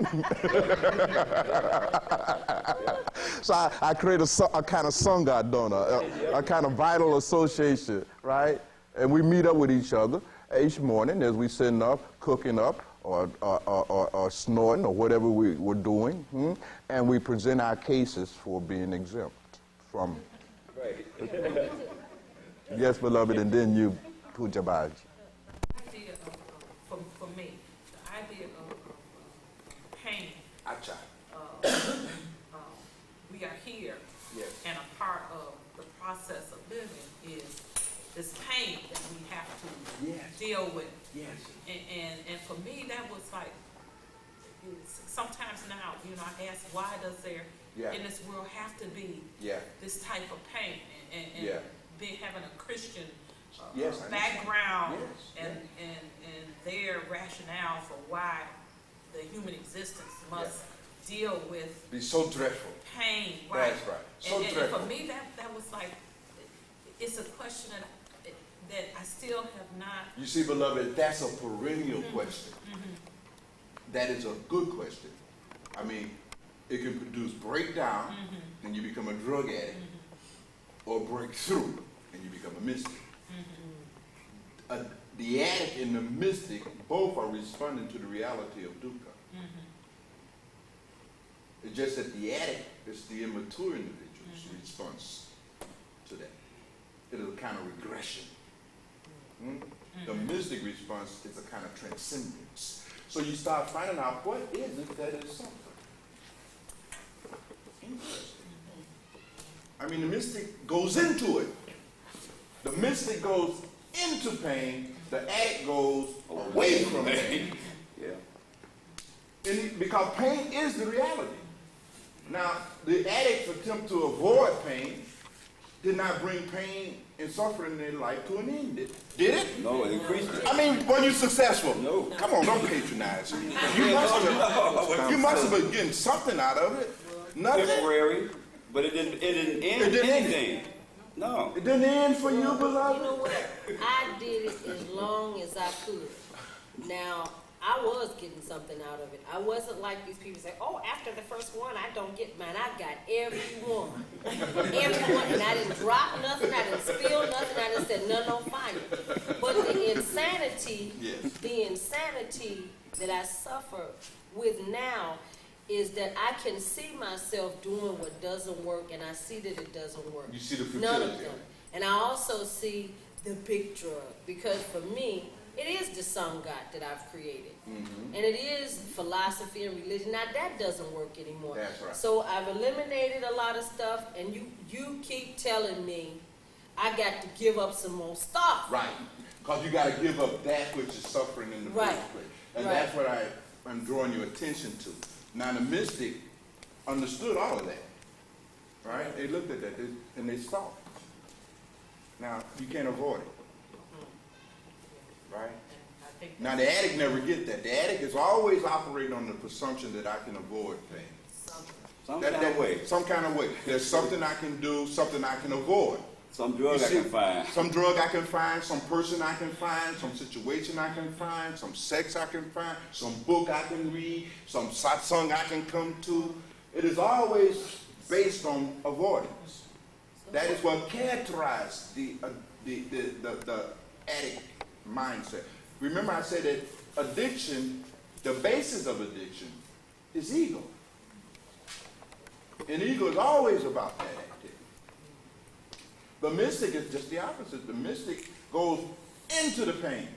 So I create a kind of sangha, don't I? A kind of vital association, right? And we meet up with each other each morning as we sitting up, cooking up, or snorting, or whatever we were doing, and we present our cases for being exempt from. Right. Yes, beloved, and then you, Pujabaji. The idea for me, the idea of pain. We are here, Yes. and a part of the process of living is this pain that we have to deal with. Yes. And for me, that was like, sometimes now, I ask, why does there, in this world, have to be this type of pain? And having a Christian background and their rationale for why the human existence must deal with Be so dreadful. pain, right? That's right. So And dreadful. for me, that was like, it's a question that I still have not. You see, beloved, that's a perennial question. That is a good question. I mean, it can produce breakdown, and you become a drug addict, or breakthrough, and you become a mystic. The addict and the mystic both are responding to the reality of dukkha. It's just that the addict is the immature individual's response to that. It is a kind of regression. The mystic response is a kind of transcendence. So you start finding out what is it that is suffering. Interesting. I mean, the mystic goes into it. The mystic goes into pain. The addict goes away from pain. Because pain is the reality. Now, the addict's attempt to avoid pain did not bring pain and suffering in their life to an end, did it? No, it increased it. I mean, were you successful? No. Come on, don't patronize me. You must have been getting something out of it. Nothing? Temporary, but it didn't end anything. No. It didn't end for you, beloved? You know what? I did it as long as I could. Now, I was getting something out of it. I wasn't like these people say, oh, after the first one, I don't get mine. I got every one. Every one. And I didn't drop nothing. I didn't spill nothing. I didn't set none on fire. But the insanity that I suffer with now is that I can see myself doing what doesn't work, and I see that it doesn't work. You see the futility. None of them. And I also see the big drug, because for me, it is the Sangat that I've created. And it is philosophy and religion. Now that doesn't work anymore. That's right. So I've eliminated a lot of stuff, and you keep telling me I got to give up some more stuff. Right. Because you got to give up that which is suffering in the first place. And that's what I'm drawing your attention to. Now the mystic understood all of that. Right? They looked at that and they saw it. Now, you can't avoid it. Right? Now the addict never gets that. The addict is always operating on the presumption that I can avoid pain. Some kind of way. Some kind of way. There's something I can do, something I can avoid. Some drug I can find. Some drug I can find, some person I can find, some situation I can find, some sex I can find, some book I can read, some satsang I can come to. It is always based on avoidance. That is what characterized the addict mindset. Remember I said that addiction, the basis of addiction is ego. And ego is always about that activity. The mystic is just the opposite. The mystic goes into the pain,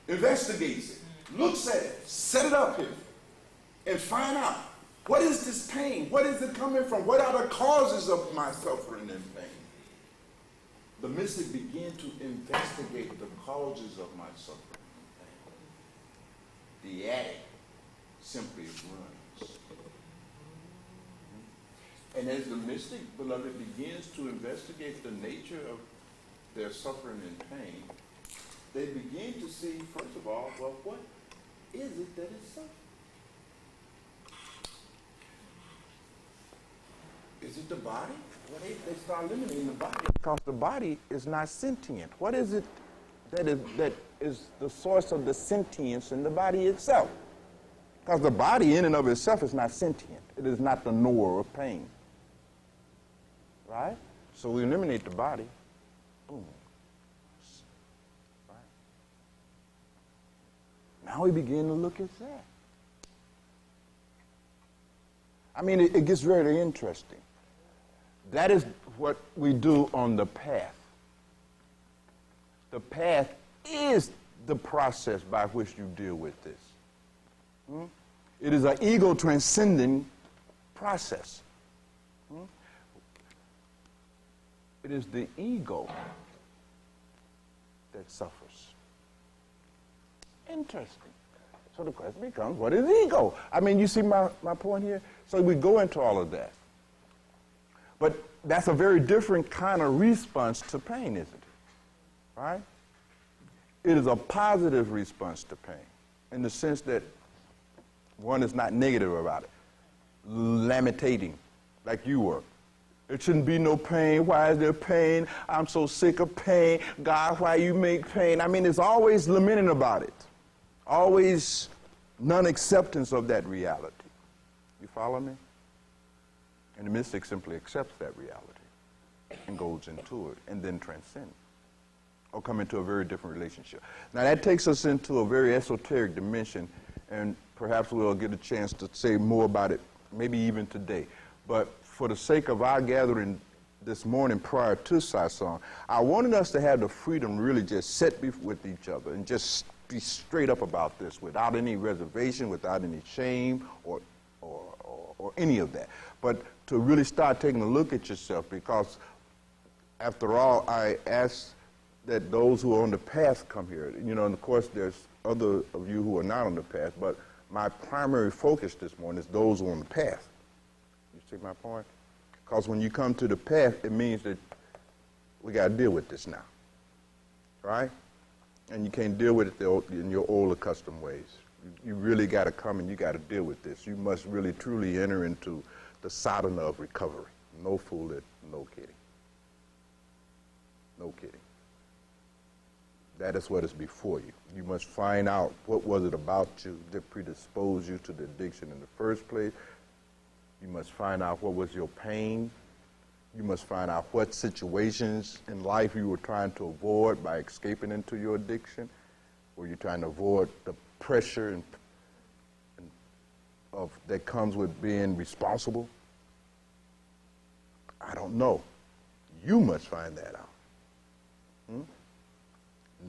investigates it, looks at it, set it up here, and find out, what is this pain? What is it coming from? What are the causes of my suffering and pain? The mystic began to investigate the causes of my suffering and pain. The addict simply runs. And as the mystic, beloved, begins to investigate the nature of their suffering and pain, they begin to see, first of all, well, what is it that is suffering? Is it the body? Well, they start eliminating the body because the body is not sentient. What is it that is the source of the sentience in the body itself? Because the body in and of itself is not sentient. It is not the knower of pain. Right? So we eliminate the body. Boom. Right. Now we begin to look at that. I mean, it gets very interesting. That is what we do on the path. The path is the process by which you deal with this. It is an ego transcending process. It is the ego that suffers. Interesting. So the question becomes, what is ego? I mean, you see my point here? So we go into all of that. But that's a very different kind of response to pain, isn't it? Right? It is a positive response to pain in the sense that one is not negative about it, lamentating like you were. There shouldn't be no pain. Why is there pain? I'm so sick of pain. God, why you make pain? I mean, it's always lamenting about it. Always non-acceptance of that reality. You follow me? And the mystic simply accepts that reality and goes into it and then transcends or come into a very different relationship. Now that takes us into a very esoteric dimension, and perhaps we'll get a chance to say more about it maybe even today. But for the sake of our gathering this morning prior to Satsang, I wanted us to have the freedom to really just sit with each other and just be straight up about this without any reservation, without any shame or any of that. But to really start taking a look at yourself, because after all, I ask that those who are on the path come here. You know, and of course there's other of you who are not on the path, but my primary focus this morning is those who are on the path. You see my point? Because when you come to the path, it means that we got to deal with this now, right? And you can't deal with it in your old accustomed ways. You really got to come and you got to deal with this. You must really truly enter into the sadhana of recovery. No fooling, no kidding. No kidding. That is what is before you. You must find out what was it about you that predisposed you to the addiction in the first place. You must find out what was your pain. You must find out what situations in life you were trying to avoid by escaping into your addiction. Were you trying to avoid the pressure that comes with being responsible? I don't know. You must find that out.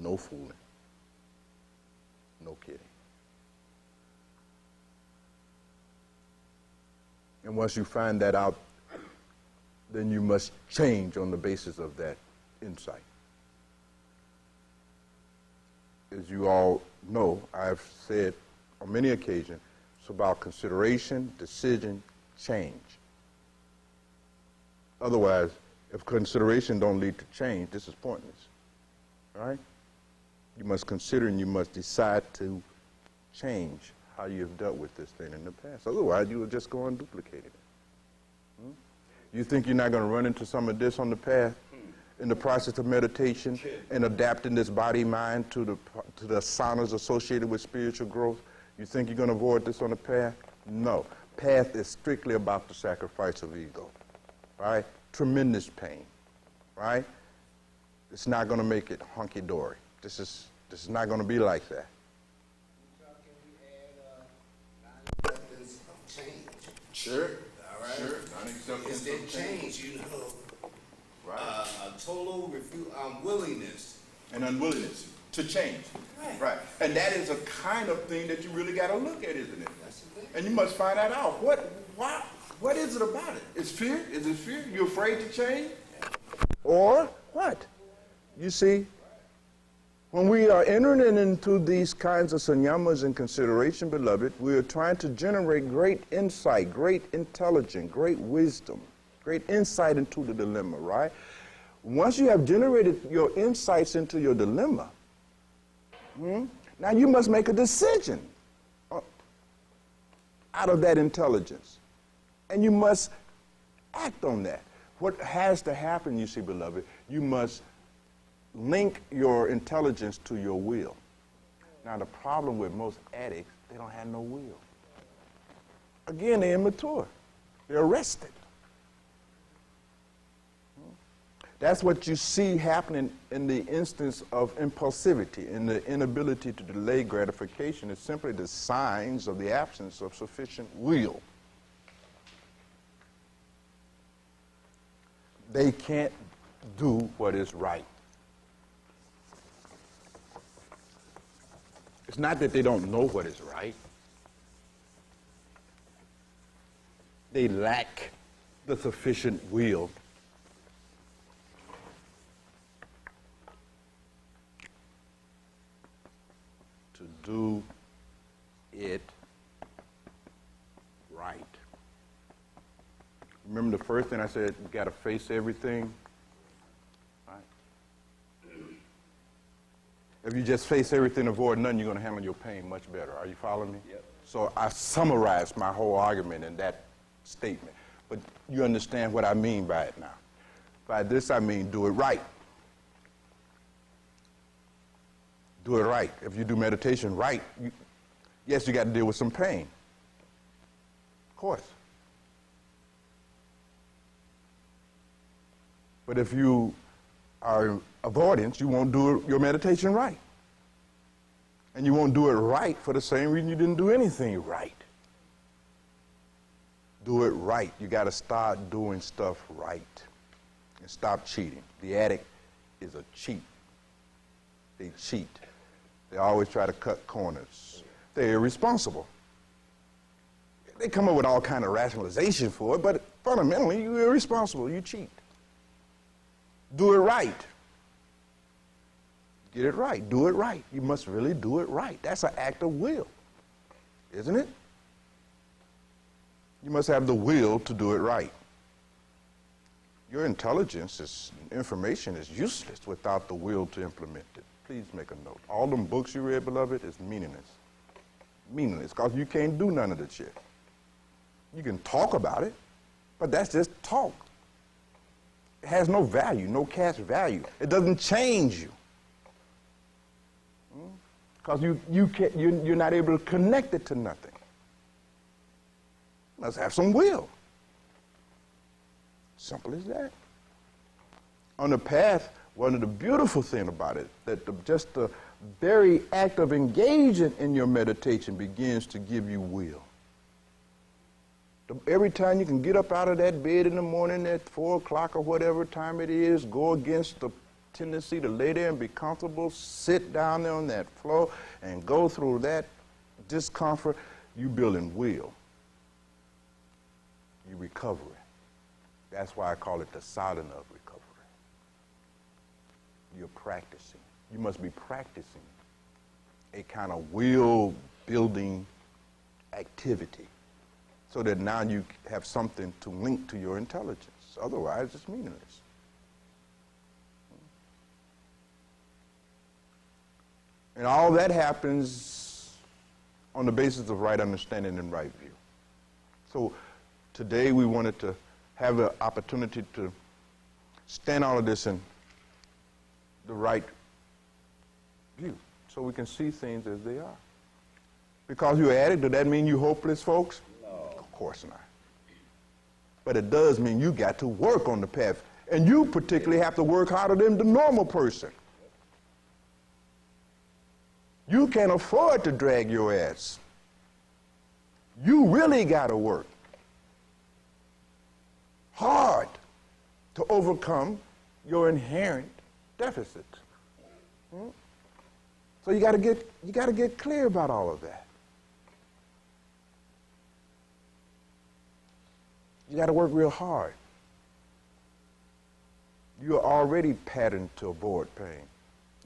No fooling. No kidding. And once you find that out, then you must change on the basis of that insight. As you all know, I've said on many occasions, it's about consideration, decision, change. Otherwise, if consideration don't lead to change, this is pointless, right? You must consider and you must decide to change how you have dealt with this thing in the past. Otherwise, you will just go on duplicating it. You think you're not going to run into some of this on the path in the process of meditation and adapting this body-mind to the asanas associated with spiritual growth? You think you're going to avoid this on the path? No. Path is strictly about the sacrifice of ego. right? Tremendous pain, right? It's not going to make it hunky-dory. This is not going to be like that. Acceptance of change. Sure. All right. Sure. Non-acceptance Is that of change. change, you know, Right. a total willingness. And unwillingness to change. Right. Right. And that is a kind of thing that you really got to look at, isn't it? That's the thing. And you must find that out. What is it about it? It's fear? Is it fear? You're afraid to change? Or what? You see, when we are entering into these kinds of sanyamas and consideration, beloved, we are trying to generate great insight, great intelligence, great wisdom, great insight into the dilemma, right? Once you have generated your insights into your dilemma, now you must make a decision out of that intelligence. And you must act on that. What has to happen, you see, beloved, you must link your intelligence to your will. Now, the problem with most addicts, they don't have no will. Again, they're immature. They're arrested. That's what you see happening in the instance of impulsivity, in the inability to delay gratification. It's simply the signs of the absence of sufficient will. They can't do what is right. It's not that they don't know what is right. They lack the sufficient will to do it right. Remember the first thing I said, you got to face everything, right? If you just face everything, avoid none, you're going to handle your pain much better. Are you following me? Yep. So I summarized my whole argument in that statement. But you understand what I mean by it now. By this, I mean do it right. Do it right. If you do meditation right, yes, you got to deal with some pain. Of course. But if you are avoidance, you won't do your meditation right. And you won't do it right for the same reason you didn't do anything right. Do it right. You got to start doing stuff right and stop cheating. The addict is a cheat. They cheat. They always try to cut corners. They're irresponsible. They come up with all kind of rationalization for it, but fundamentally, you're irresponsible. You cheat. Do it right. Get it right. Do it right. You must really do it right. That's an act of will, isn't it? You must have the will to do it right. Your intelligence, information is useless without the will to implement it. Please make a note. All them books you read, beloved, is meaningless. Meaningless, because you can't do none of the shit. You can talk about it, but that's just talk. It has no value, no cash value. It doesn't change you. Because you're not able to connect it to nothing. You must have some will. Simple as that. On the path, one of the beautiful things about it, that just the very act of engaging in your meditation begins to give you will. Every time you can get up out of that bed in the morning at 4 o'clock or whatever time it is, go against the tendency to lay there and be comfortable, sit down there on that floor and go through that discomfort, you building will. You recover. That's why I call it the sadhana of recovery. You're practicing. You must be practicing a kind of will-building activity so that now you have something to link to your intelligence. Otherwise, it's meaningless. And all that happens on the basis of right understanding and right view. So today we wanted to have the opportunity to stand all of this in the right view so we can see things as they are. Because you're addict, does that mean you're hopeless, folks? No. Of course not. But it does mean you got to work on the path. And you particularly have to work harder than the normal person. You can't afford to drag your ass. You really got to work hard to overcome your inherent deficits. So you got to get clear about all of that. You got to work real hard. You are already patterned to avoid pain.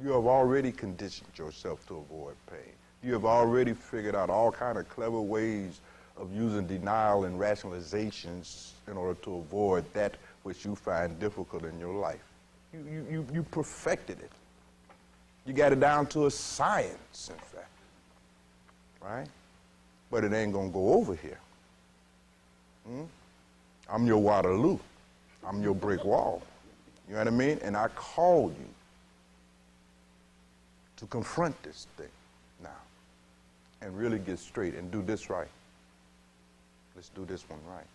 You have already conditioned yourself to avoid pain. You have already figured out all kind of clever ways of using denial and rationalizations in order to avoid that which you find difficult in your life. You perfected it. You got it down to a science, in fact, right? But it ain't gonna go over here. I'm your Waterloo. I'm your brick wall. You know what I mean? And I call you to confront this thing now and really get straight and do this right. Let's do this one right.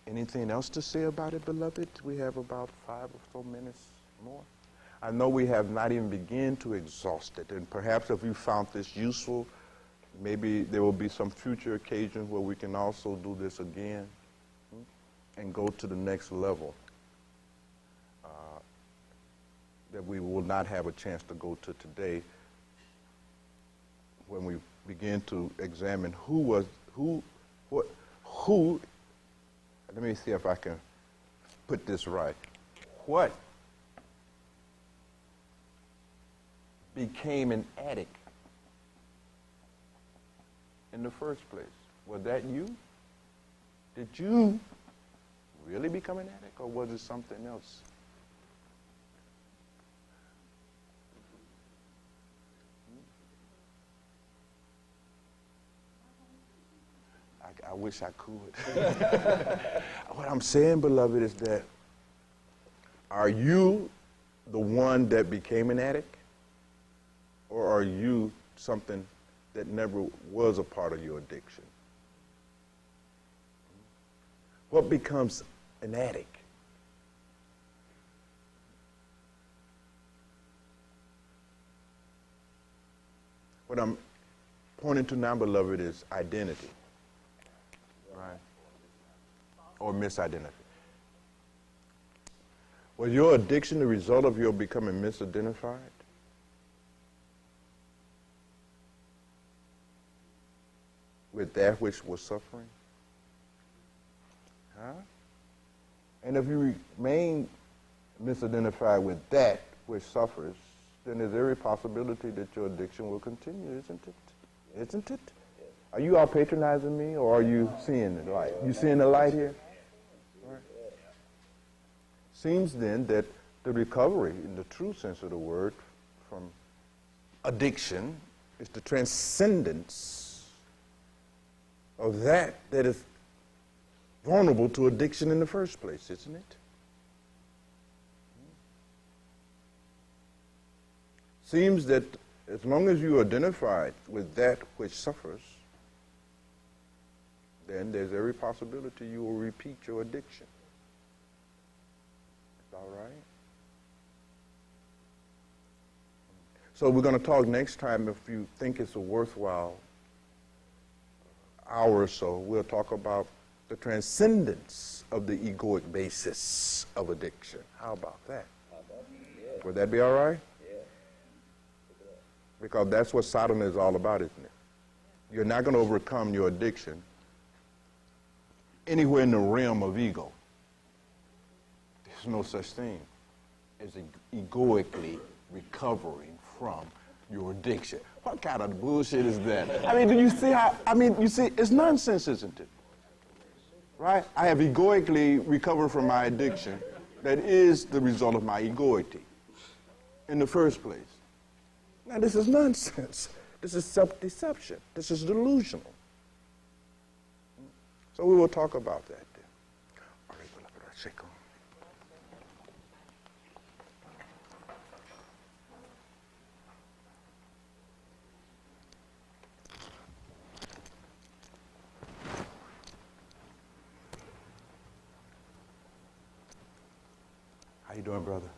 Anything else to say about it, beloved? We have about 5 or so minutes more. I know we have not even begun to exhaust it, and perhaps if you found this useful, maybe there will be some future occasions where we can also do this again and go to the next level that we will not have a chance to go to today when we begin to examine let me see if I can put this right. What became an addict in the first place? Was that you? Did you really become an addict, or was it something else? I wish I could. What I'm saying, beloved, is that are you the one that became an addict, or are you something that never was a part of your addiction? What becomes an addict? What I'm pointing to now, beloved, is identity, right? Or misidentity. Was your addiction the result of your becoming misidentified? With that which was suffering? Huh? And if you remain misidentified with that which suffers, then there's every possibility that your addiction will continue, isn't it? Isn't it? Are you all patronizing me, or are you seeing the light? You seeing the light here? Right. Seems then that the recovery, in the true sense of the word, from addiction is the transcendence of that is vulnerable to addiction in the first place, isn't it? Seems that as long as you are identified with that which suffers, then there's every possibility you will repeat your addiction. Is that all right? So we're going to talk next time, if you think it's a worthwhile hour or so, we'll talk about the transcendence of the egoic basis of addiction. How about that? Would that be all right? Because that's what Sadhana is all about, isn't it? You're not going to overcome your addiction anywhere in the realm of ego. There's no such thing as egoically recovering from your addiction. What kind of bullshit is that? I mean, do you see how, you see, it's nonsense, isn't it? Right? I have egoically recovered from my addiction that is the result of my egoity in the first place. Now, this is nonsense. This is self-deception. This is delusional. So we will talk about that then. All right, beloved, let's shake on. you doing, brother?